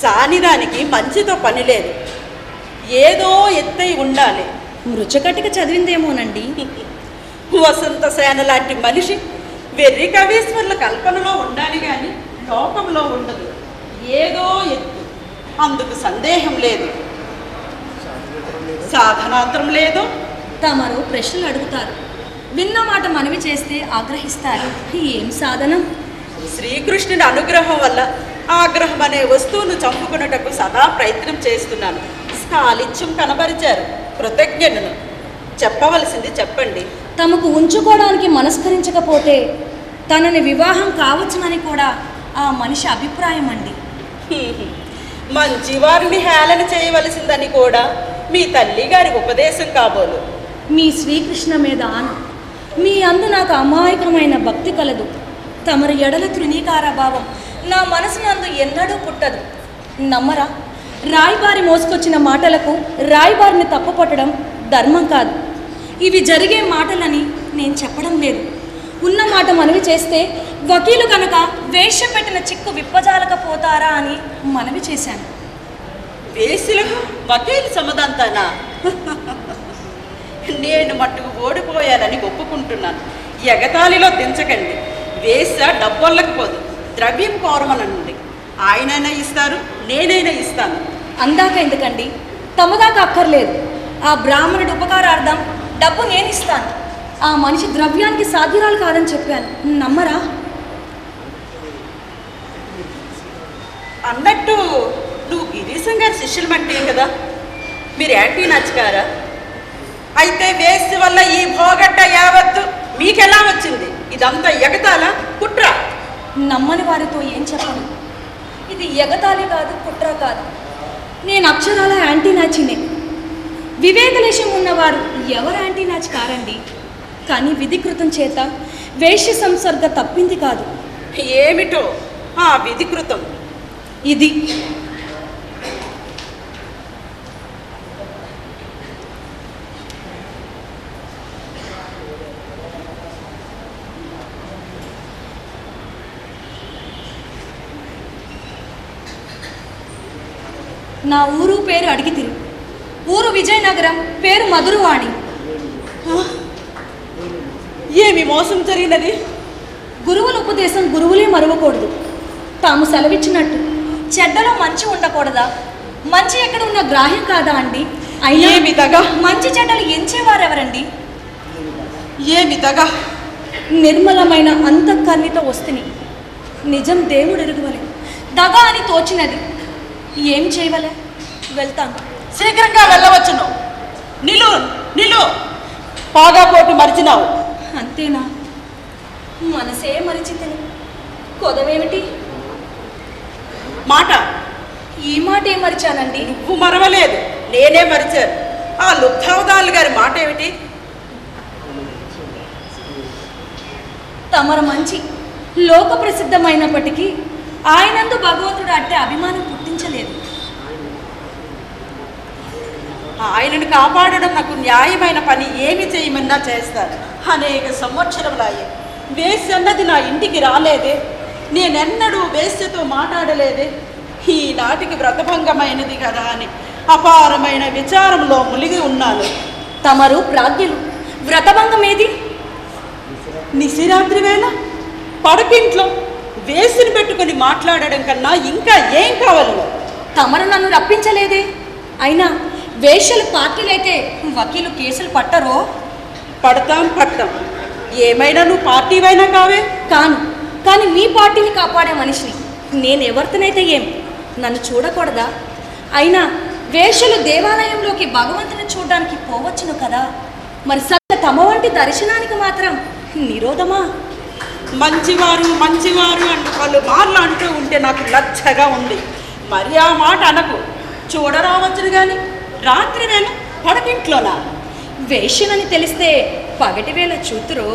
సానిదానికి మంచితో పని లేదు, ఏదో ఎత్తై ఉండాలి. మృచకటిక చదివిందేమోనండి. వసంత సేన లాంటి మనిషి వెర్రి కవీశ్వర్ల కల్పనలో ఉండాలి కానీ లోకంలో ఉండదు. ఏదో ఎత్తు, అందుకు సందేహం లేదు. సాధనాంతరం లేదు. తమరు ప్రశ్నలు అడుగుతారు, విన్న మాట మనవి చేస్తే ఆగ్రహిస్తారు. ఏం సాధనం? శ్రీకృష్ణుని అనుగ్రహం వల్ల ఆగ్రహం అనే వస్తువును చంపుకున్నటకు సదా ప్రయత్నం చేస్తున్నాను. సాలిత్యం కనబరిచారు. కృతజ్ఞను. చెప్పవలసింది చెప్పండి. తమకు ఉంచుకోవడానికి మనస్కరించకపోతే తనని వివాహం కావచ్చునని కూడా ఆ మనిషి అభిప్రాయం అండి. మంచి వారిని హేళన చేయవలసిందని కూడా మీ తల్లి గారి ఉపదేశం కాబోలు. మీ శ్రీకృష్ణ మీద ఆన, మీ అందు నాకు అమాయకమైన భక్తి కలదు. తమరి ఎడల తృణీకార భావం నా మనసునందు ఎన్నడూ పుట్టదు. నమ్మరా? రాయిబారి మోసుకొచ్చిన మాటలకు రాయిబారిని తప్పుపట్టడం ధర్మం కాదు. ఇవి జరిగే మాటలని నేను చెప్పడం లేదు. ఉన్న మాట మనవి చేస్తే వకీలు కనుక వేష్య పెట్టిన చిక్కు విప్పజాలకపోతారా అని మనవి చేశాను. వేసులకు వకీలు సమదంతానా? నేను మట్టుకు ఓడిపోయానని ఒప్పుకుంటున్నాను. ఎగతాళిలో దించకండి. వేస డబ్బొల్లకపోదు, ద్రవ్యం కోరమనండి. ఆయనైనా ఇస్తారు, నేనైనా ఇస్తాను. అందాక ఎందుకండి? తమదాకా అక్కర్లేదు. ఆ బ్రాహ్మణుడు ఉపకారార్థం డబ్బు నేను ఇస్తాను. ఆ మనిషి ద్రవ్యానికి సాధ్యురాలు కాదని చెప్పాను. నమ్మరా? అన్నట్టు నువ్వు గిరీశం గారి శిష్యులు మట్టి కదా? మీరు యాంటీ నచ్చగారా? అయితే వేసి వల్ల ఈ భోగట్ట యావత్తు మీకెలా వచ్చింది? ఇదంతా ఎగతాలా కుట్ర? నమ్మని వారితో ఏం చెప్పను. ఇది ఎగతాళి కాదు, కుట్ర కాదు. నేను అక్షరాల యాంటీ నాచినే. వివేకలేశం ఉన్నవారు ఎవరు యాంటీ నాచి కారండి. కానీ విధికృతం చేత వేష్య సంసర్గ తప్పింది కాదు. ఏమిటో ఆ విధికృతం? ఇది నా ఊరు పేరు అడిగితిరి. ఊరు విజయనగరం, పేరు మధురవాణి. ఏమి మోసం జరిగినది? గురువుల ఉపదేశం గురువులే మరవకూడదు. తాము సెలవిచ్చినట్టు చెడ్డలో మంచి ఉండకూడదా? మంచి ఎక్కడ ఉన్న గ్రాహ్యం కాదా అండి? అయినా ఏమి దగా? మంచి చెడ్డలు ఎంచేవారెవరండి? ఏమి దగా? నిర్మలమైన అంతఃకరణితో వస్తుని నిజం దేవుడు ఎరుగువలే. దగా అని తోచినది. ఏం చేయవలే? వెళ్తాను. శీఘ్రంగా వెళ్ళవచ్చును. నిలు నిలు, పాగా పోటు మరిచినావు. అంతేనా? మనసే మరిచితిని. కొదవేమిటి? మాట. ఈ మాట ఏం మరిచానండి? నువ్వు మరవలేదు, నేనే మరిచాను. ఆ లుబ్ధావదాలు గారి మాట ఏమిటి? తమరు మంచి లోక ప్రసిద్ధమైనప్పటికీ ఆయనందు భగవంతుడు అట్టే అభిమానం పుట్టించలేదు. ఆయనను కాపాడడం నాకు న్యాయమైన పని. ఏమి చేయమన్నా చేస్తాను. అనేక సంవత్సరములాయే వేశ్య అన్నది నా ఇంటికి రాలేదే. నేనెన్నడూ వేశ్యతో మాట్లాడలేదే. ఈనాటికి వ్రతభంగమైనది కదా అని అపారమైన విచారంలో మునిగి ఉన్నాను. తమరు ప్రాజ్ఞులు. వ్రతభంగం ఏది? నిశిరాత్రి వేళ పడకింట్లో వేసిని పెట్టుకుని మాట్లాడడం కన్నా ఇంకా ఏం కావాలను? తమరు నన్ను రప్పించలేదే. అయినా వేశ్యలు పార్టీలైతే వకీలు కేసులు పట్టరో? పడతాం. ఏమైనా నువ్వు పార్టీవైనా కావే. కాను. కానీ మీ పార్టీని కాపాడే మనిషిని. నేను ఎవరితోనైతే ఏం, నన్ను చూడకూడదా? అయినా వేషలు దేవాలయంలోకి భగవంతుని చూడడానికి పోవచ్చును కదా, మరి సత్య తమ వంటి దర్శనానికి మాత్రం నిరోధమా? మంచివారు మంచివారు అంటూ వాళ్ళు మార్లు అంటూ ఉంటే నాకు లచ్చగా ఉంది. మరి ఆ మాట అనకు. చూడరావచ్చును కానీ రాత్రి వేళ పడకింట్లోనా? వేష్యనని తెలిస్తే పగటి వేళ చూతురు.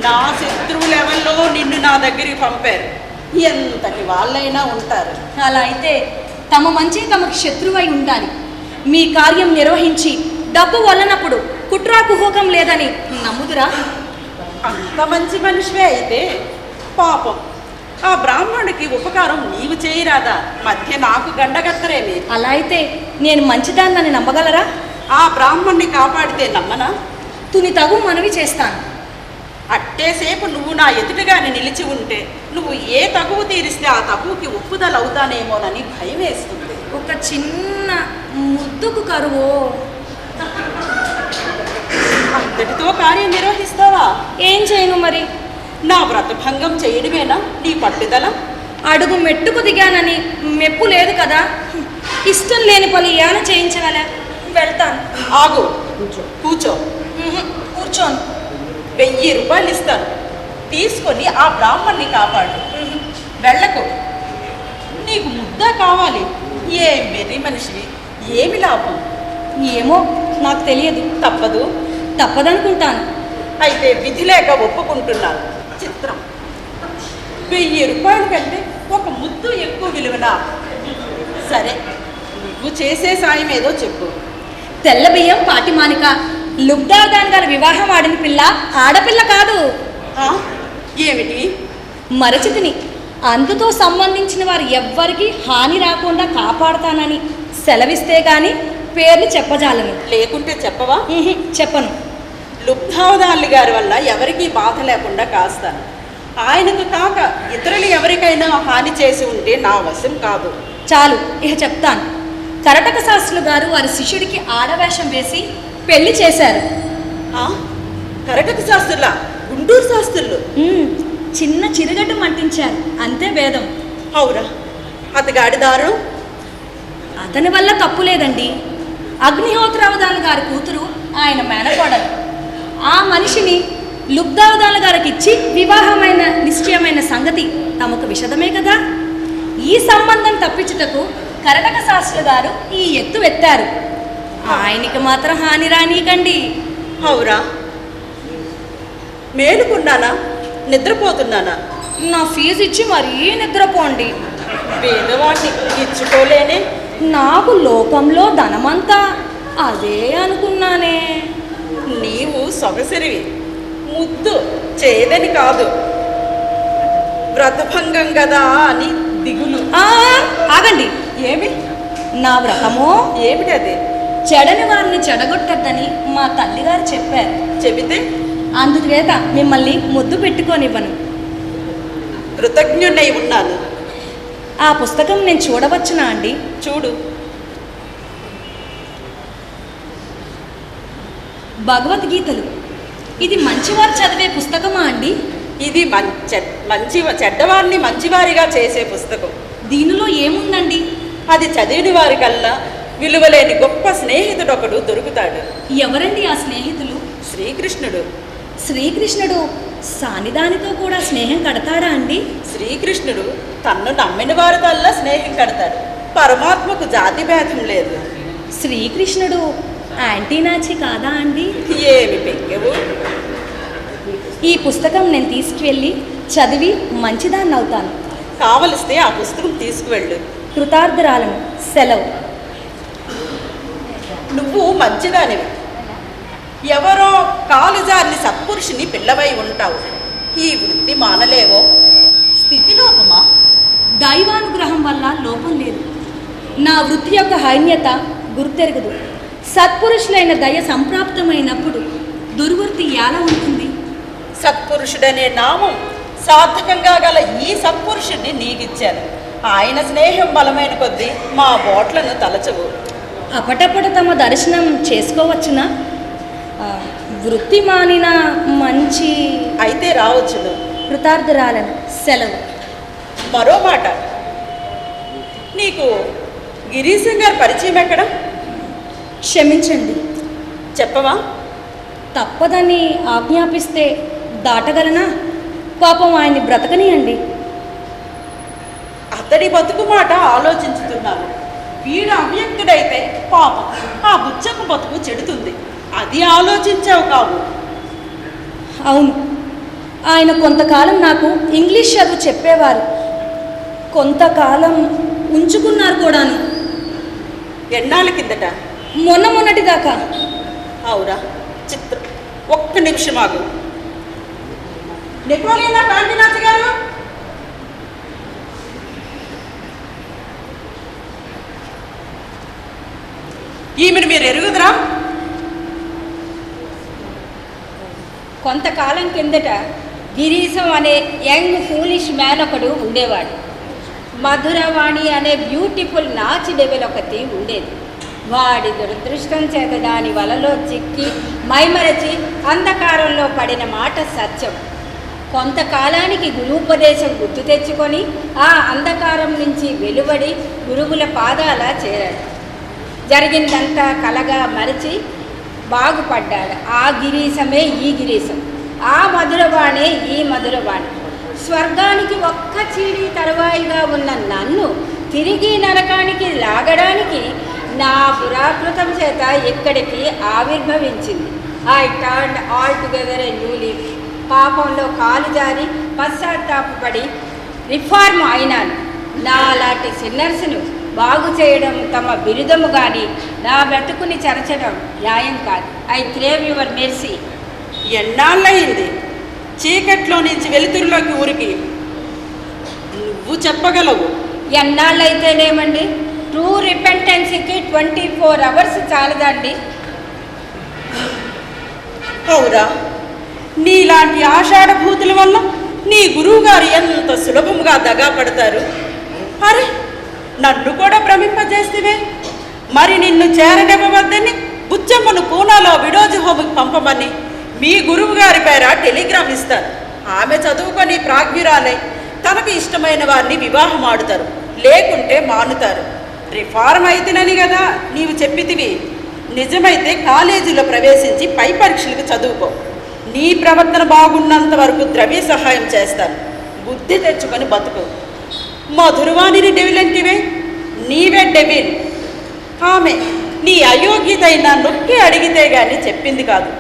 నా శత్రువు లెవెల్లో నిన్ను నా దగ్గరికి పంపారు. ఎంతటి వాళ్ళైనా ఉంటారు. అలా అయితే తమ మంచి తమకు శత్రువై ఉండాలి. మీ కార్యం నిర్వహించి డబ్బు వల్లనప్పుడు కుట్రాకుహోకం లేదని నమ్ముదురా? అంత మంచి మనిషివే అయితే పాపం ఆ బ్రాహ్మణుడికి ఉపకారం నీవు చేయరాదా? మధ్య నాకు గండగత్తరేమి? అలా అయితే నేను మంచిదాన్నని నమ్మగలరా? ఆ బ్రాహ్మణ్ణి కాపాడితే నమ్మనా? తుని తగు మనవి చేస్తాను. అట్టేసేపు నువ్వు నా ఎదుటిగానే నిలిచి ఉంటే నువ్వు ఏ తగువు తీరిస్తే ఆ తగువుకి ఒప్పుదల అవుతానేమోనని భయం వేస్తుంది. ఒక చిన్న ముద్దుకు కరువు. అంతటితో కార్యం నిర్వహిస్తావా? ఏం చేయను మరి? నా వ్రతభంగం చేయడమేనా నీ పట్టుదల? అడుగు మెట్టుకు దిగానని మెప్పు లేదు కదా. ఇష్టం లేని పని ఏమైనా చేయించగల. వెళ్తాను. ఆగు, కూర్చో. కూర్చోను. 1000 రూపాయలు ఇస్తాను, తీసుకొని ఆ బ్రాహ్మణ్ణి కాపాడు. వెళ్ళకు. నీకు ముద్ద కావాలి. ఏం వెర్రి మనిషివి, ఏమి లాభం? ఏమో నాకు తెలియదు. తప్పదు. తప్పదనుకుంటాను. అయితే విధి లేక ఒప్పుకుంటున్నాను. చిత్రం. 1000 రూపాయల కంటే ఒక ముద్దు ఎక్కువ విలువనా? సరే, నువ్వు చేసే సాయం ఏదో చెప్పు. తెల్ల బియ్యం పాటిమానిక. లుబ్దాదాన్ గారి వివాహం ఆడిన పిల్ల ఆడపిల్ల కాదు. ఆ? ఏమిటి? మరచితిని. అందుతో సంబంధించిన వారు ఎవ్వరికి హాని రాకుండా కాపాడతానని సెలవిస్తే గాని పేర్లు చెప్పజాలను. లేకుంటే చెప్పవా? చెప్పను. లుబ్ధావధాన్లు గారి వల్ల ఎవరికీ బాధ లేకుండా కాస్తాను. ఆయనకు కాక ఇతరులు ఎవరికైనా హాని చేసి ఉంటే నా వశం కాదు. చాలు, ఇక చెప్తాను. కరటక శాస్త్రులు గారు వారి శిష్యుడికి ఆడవేషం వేసి పెళ్లి చేశారు. కరటక శాస్త్రులా? గుంటూరు శాస్త్రులు? చిన్న చిరుగడ్డం అంటించారు, అంతే భేదం. అవురా? అతగాడి దారుణం? అతని వల్ల తప్పు లేదండి. అగ్నిహోత్రావధాన్ గారి కూతురు ఆయన మేనకోడలు. ఆ మనిషిని లుబ్ధావధాన్ గారికి ఇచ్చి వివాహమైన నిశ్చయమైన సంగతి తమకు విషదమే కదా. ఈ సంబంధం తప్పించుటకు కరటక శాస్త్రులు గారు ఈ ఎత్తు ఎత్తారు. ఆయనకి మాత్రం హాని రానీకండి. అవురా? మేలుకున్నానా, నిద్రపోతున్నానా? నా ఫీజు ఇచ్చి మరీ నిద్రపోండి. పేదవాడిని ఇచ్చుకోలేనే. నాకు లోకంలో ధనమంతా అదే అనుకున్నానే. నీవు సొగసిరివి, ముద్దు చేదని కాదు. వ్రతభంగం కదా అని దిగులు. ఆగండి. ఏమి? నా వ్రతమో ఏమిటది? చెడని వారిని చెడగొట్టద్దని మా తల్లిగారు చెప్పారు. చెబితే అందుచేత మిమ్మల్ని ముద్దు పెట్టుకోనివ్వను. కృతజ్ఞుడై ఉన్నాను. ఆ పుస్తకం నేను చూడవచ్చునా అండి? చూడు. భగవద్గీతలు. ఇది మంచివారు చదివే పుస్తకమా అండి? ఇది చెడ్డవారిని మంచివారిగా చేసే పుస్తకం. దీనిలో ఏముందండి? అది చదివిన వారికల్లా విలువలేని గొప్ప స్నేహితుడు ఒకడు దొరుకుతాడు. ఎవరండి ఆ స్నేహితులు? శ్రీకృష్ణుడు. శ్రీకృష్ణుడు సానిదానితో కూడా స్నేహం కడతాడా అండి? శ్రీకృష్ణుడు తన్ను నమ్మిన వారికల్లా స్నేహం కడతాడు. పరమాత్మకు జాతి భేదం లేదు. శ్రీకృష్ణుడు యాంటీనాచి కాదా అండి? ఏమి పెంకెవు? ఈ పుస్తకం నేను తీసుకువెళ్ళి చదివి మంచిదాన్ని అవుతాను. కావలిస్తే ఆ పుస్తకం తీసుకువెళ్ళు. కృతార్థరాలను. సెలవు. నువ్వు మంచిదానివి. ఎవరో కాలుజారిని సత్పురుషుని పిల్లవై ఉంటావు. ఈ వృత్తి మానలేవో. స్థితిలోపమా? దైవానుగ్రహం వల్ల లోపం లేదు. నా వృత్తి యొక్క హైన్యత గుర్తెరగదు. సత్పురుషులైన దయ సంప్రాప్తమైనప్పుడు దుర్వృత్తి ఎలా ఉంటుంది? సత్పురుషుడనే నామం సార్థకంగా గల ఈ సత్పురుషుడిని నీకిచ్చాను. ఆయన స్నేహం బలమైన కొద్దీ మా బోట్లను తలచవు. అపటపట తమ దర్శనం చేసుకోవచ్చునా? వృత్తి మానిన మంచి అయితే రావచ్చును. కృతార్థురాలను. సెలవు. మరో మాట, నీకు గిరీశం గారి పరిచయం ఎక్కడ? క్షమించండి, చెప్పవా? తప్పదని ఆజ్ఞాపిస్తే దాటగలనా? పాపం ఆయన్ని బ్రతకనియండి. అతడి బతుకు మాట ఆలోచించుతున్నాను. వీడు అవ్యక్తుడైతే పాపం ఆ బుచ్చకు బతుకు చెడుతుంది. అది ఆలోచించావు కావు. అవును, ఆయన కొంతకాలం నాకు ఇంగ్లీష్ చదువు చెప్పేవారు. కొంతకాలం ఉంచుకున్నారు కూడాను. ఎన్నాళ్ళ కిందట? మొన్నటి దాకా. అవురా, చిత్రం. ఒక్క నిమిషం ఆగు. నెపోలియన్ కాంటినాథ్ గారు, ఈమెను మీరు ఎరుగుదరా? కొంతకాలం కిందట గిరీశం అనే యంగ్ ఫూలిష్ మ్యాన్ ఒకడు ఉండేవాడు. మధురవాణి అనే బ్యూటిఫుల్ నాచి డెవెల్ ఒకటి ఉండేది. వాడి దురదృష్టం చేత దాని వలలో చిక్కి మైమరచి అంధకారంలో పడిన మాట సత్యం. కొంతకాలానికి గురూపదేశం గుర్తు తెచ్చుకొని ఆ అంధకారం నుంచి వెలువడి గురువుల పాదాల చేరాడు. జరిగిందంతా కలగా మరచి బాగుపడ్డాడు. ఆ గిరీశమే ఈ గిరీశం, ఆ మధురవాణే ఈ మధురవాణి. స్వర్గానికి ఒక్క చీడి తరువాయిగా ఉన్న నన్ను తిరిగి నరకానికి లాగడానికి నా పురాకృతం చేత ఇక్కడికి ఆవిర్భవించింది. I turn all together a new leaf. పాపంలో కాలు జారి పశ్చాత్తాపడి రిఫార్మ్ అయినాను. నా అలాంటి సిన్నర్స్ను బాగు చేయడం తమ బిరుదము కానీ నా బ్రతుకుని చరచడం న్యాయం కాదు. I crave your mercy. ఎన్నాళ్ళయింది చీకట్లో నుంచి వెలుతురులోకి ఊరికి? నువ్వు చెప్పగలవు. ఎన్నాళ్ళైతేనేమండి, ట్రూ రిపెంటెన్సీకి 24 hours చాలదండి. అవురా, నీలాంటి ఆషాఢభూతుల వల్ల నీ గురువుగారు ఎంత సులభముగా దగా పడతారు. అరే, నన్ను కూడా భ్రమింపజేస్తేవే. మరి నిన్ను చేరనివ్వవద్దని బుచ్చమ్మను పూనాలో విడోజు హోముకి పంపమని మీ గురువు గారి పేర టెలిగ్రామ్ ఇస్తారు. ఆమె చదువుకొని ప్రాజ్ఞురాలై తనకు ఇష్టమైన వారిని వివాహం ఆడుతారు, లేకుంటే మానుతారు. రిఫార్మ్ అయితేనని కదా నీవు చెప్పితివి. నిజమైతే కాలేజీలో ప్రవేశించి పై పరీక్షలకు చదువుకో. నీ ప్రవర్తన బాగున్నంత వరకు ద్రవ్య సహాయం చేస్తాను. బుద్ధి తెచ్చుకొని బతుకు. మధురవాణిని డెవిలంటివే, నీవే డెవిల్. ఆమె నీ అయోగ్యతైన నొక్కి అడిగితే గాని చెప్పింది కాదు.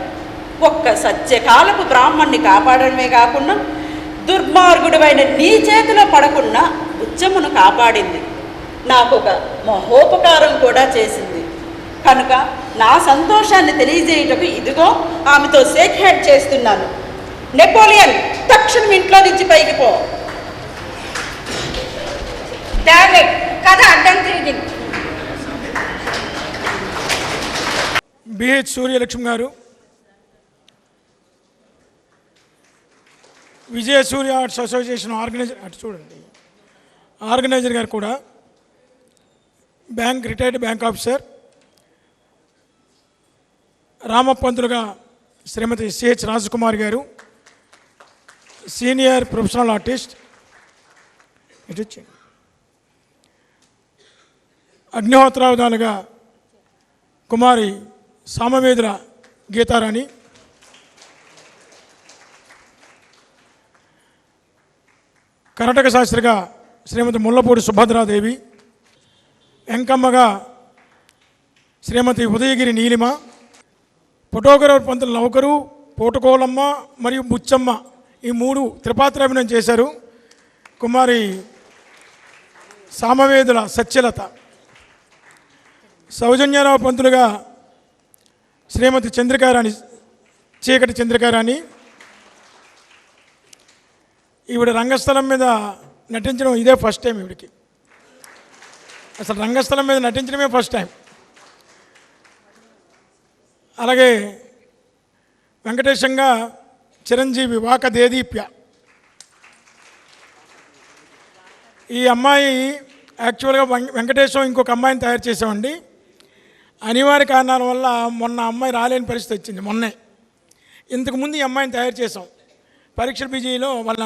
ఒక్క సత్యకాలపు బ్రాహ్మణ్ణి కాపాడడమే కాకుండా దుర్మార్గుడమైన నీ చేతిలో పడకుండా బుచ్చమ్మను కాపాడింది. నాకొక మహోపకారం కూడా చేసింది. కనుక నా సంతోషాన్ని తెలియజేయుటకు ఇదిగో ఆమెతో షేక్ హ్యాండ్ చేస్తున్నాను. నెపోలియన్, తక్షణం ఇంట్లో నుంచి పైకి పో. డావిడ్, కథ అడ్డం తిరిగింది. బిహెచ్ సూర్యలక్ష్మి గారు, విజయ సూర్య ఆర్ట్స్ అసోసియేషన్ ఆర్గనైజర్, అటు చూడండి, ఆర్గనైజర్ గారు కూడా, రిటైర్డ్ బ్యాంక్ ఆఫీసర్, రామపంతులుగా శ్రీమతి సిహెచ్ రాజకుమార్ గారు, సీనియర్ ప్రొఫెషనల్ ఆర్టిస్ట్, ఇటు అగ్నిహోత్రావధాలుగా కుమారి సామవేదుల గీతారాణి, కర్ణాటక శాస్త్రిగా శ్రీమతి ముల్లపూడి సుభద్రాదేవి, వెంకమ్మగా శ్రీమతి ఉదయగిరి నీలిమ, ఫోటోగ్రాఫర్ పంతుల నౌకరు, పోటుకోలమ్మ మరియు బుచ్చమ్మ, ఈ 3 త్రిపాత్రాభినయం చేశారు. కుమారి సామవేదుల సత్యలత, సౌజన్యరావు పంతులుగా శ్రీమతి చంద్రికారాణి, చీకటి చంద్రికారాణి. ఈవిడ రంగస్థలం మీద నటించడం ఇదే ఫస్ట్ టైం. ఈవిడికి అసలు రంగస్థలం మీద నటించడమే ఫస్ట్ టైం. అలాగే వెంకటేశంగా చిరంజీవి వాక దేదీప్య. ఈ అమ్మాయి యాక్చువల్గా వెంకటేశం ఇంకొక అమ్మాయిని తయారు చేసామండి. అనివార్య కారణాల వల్ల మొన్న అమ్మాయి రాలేని పరిస్థితి వచ్చింది. మొన్నే ఇంతకుముందు ఈ అమ్మాయిని తయారు చేసాం, పరీక్షల బిజీలో వాళ్ళ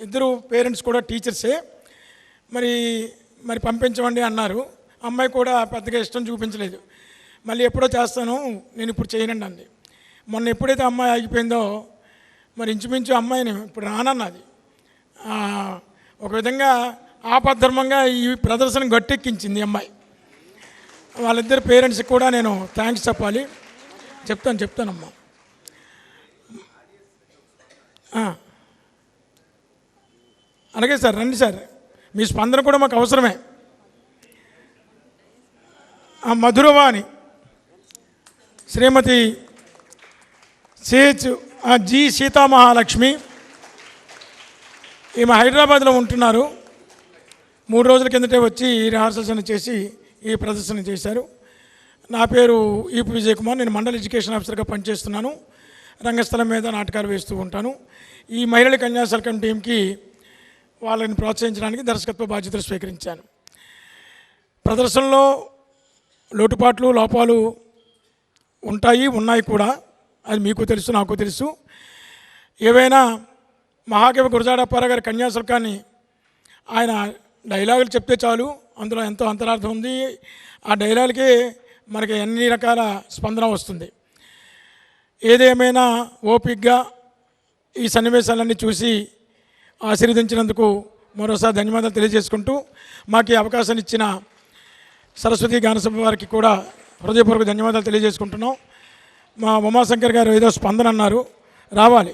ఇద్దరు పేరెంట్స్ కూడా టీచర్సే. మరి పంపించమండి అన్నారు. అమ్మాయి కూడా పెద్దగా ఇష్టం చూపించలేదు. మళ్ళీ ఎప్పుడో చేస్తాను, నేను ఇప్పుడు చేయనండి అంది. మొన్న ఎప్పుడైతే అమ్మాయి ఆగిపోయిందో మరి ఇంచుమించు అమ్మాయిని ఇప్పుడు రానన్నది. ఒక విధంగా ఆపద్ధర్మంగా ఈ ప్రదర్శన గట్టెక్కించింది అమ్మాయి. వాళ్ళిద్దరు పేరెంట్స్కి కూడా నేను థ్యాంక్స్ చెప్పాలి. చెప్తానమ్మా. అలాగే సార్, రండి సార్, మీ స్పందన కూడా మాకు అవసరమే. మధురవాణి శ్రీమతి జి సీతామహాలక్ష్మి, ఈమె హైదరాబాద్లో ఉంటున్నారు. 3 రోజుల కిందటే వచ్చి రిహార్సల్స్ అని చేసి ఈ ప్రదర్శన చేశారు. నా పేరు ఈపు విజయ్ కుమార్, నేను మండల ఎడ్యుకేషన్ ఆఫీసర్గా పనిచేస్తున్నాను. రంగస్థలం మీద నాటకాలు వేస్తూ ఉంటాను. ఈ మహిళల కన్యాశుల్కం టీంకి వాళ్ళని ప్రోత్సహించడానికి దర్శకత్వ బాధ్యతలు స్వీకరించాను. ప్రదర్శనలో లోటుపాట్లు లోపాలు ఉన్నాయి కూడా, అది మీకు తెలుసు, నాకు తెలుసు. ఏవైనా మహాకవి గురజాడ అప్పారావు గారి కన్యాశుల్కాన్ని ఆయన డైలాగులు చెప్తే చాలు, అందులో ఎంతో అంతరార్థం ఉంది. ఆ డైలాగులకే మనకి అన్ని రకాల స్పందన వస్తుంది. ఏదేమైనా ఓపికగా ఈ సన్నివేశాలన్నీ చూసి ఆశీర్వదించినందుకు మరోసారి ధన్యవాదాలు తెలియజేసుకుంటూ, మాకు ఈ అవకాశాన్ని ఇచ్చిన సరస్వతి గానసభ వారికి కూడా హృదయపూర్వక ధన్యవాదాలు తెలియజేసుకుంటున్నాం. మా ఉమాశంకర్ గారు ఏదో స్పందన అన్నారు, రావాలి.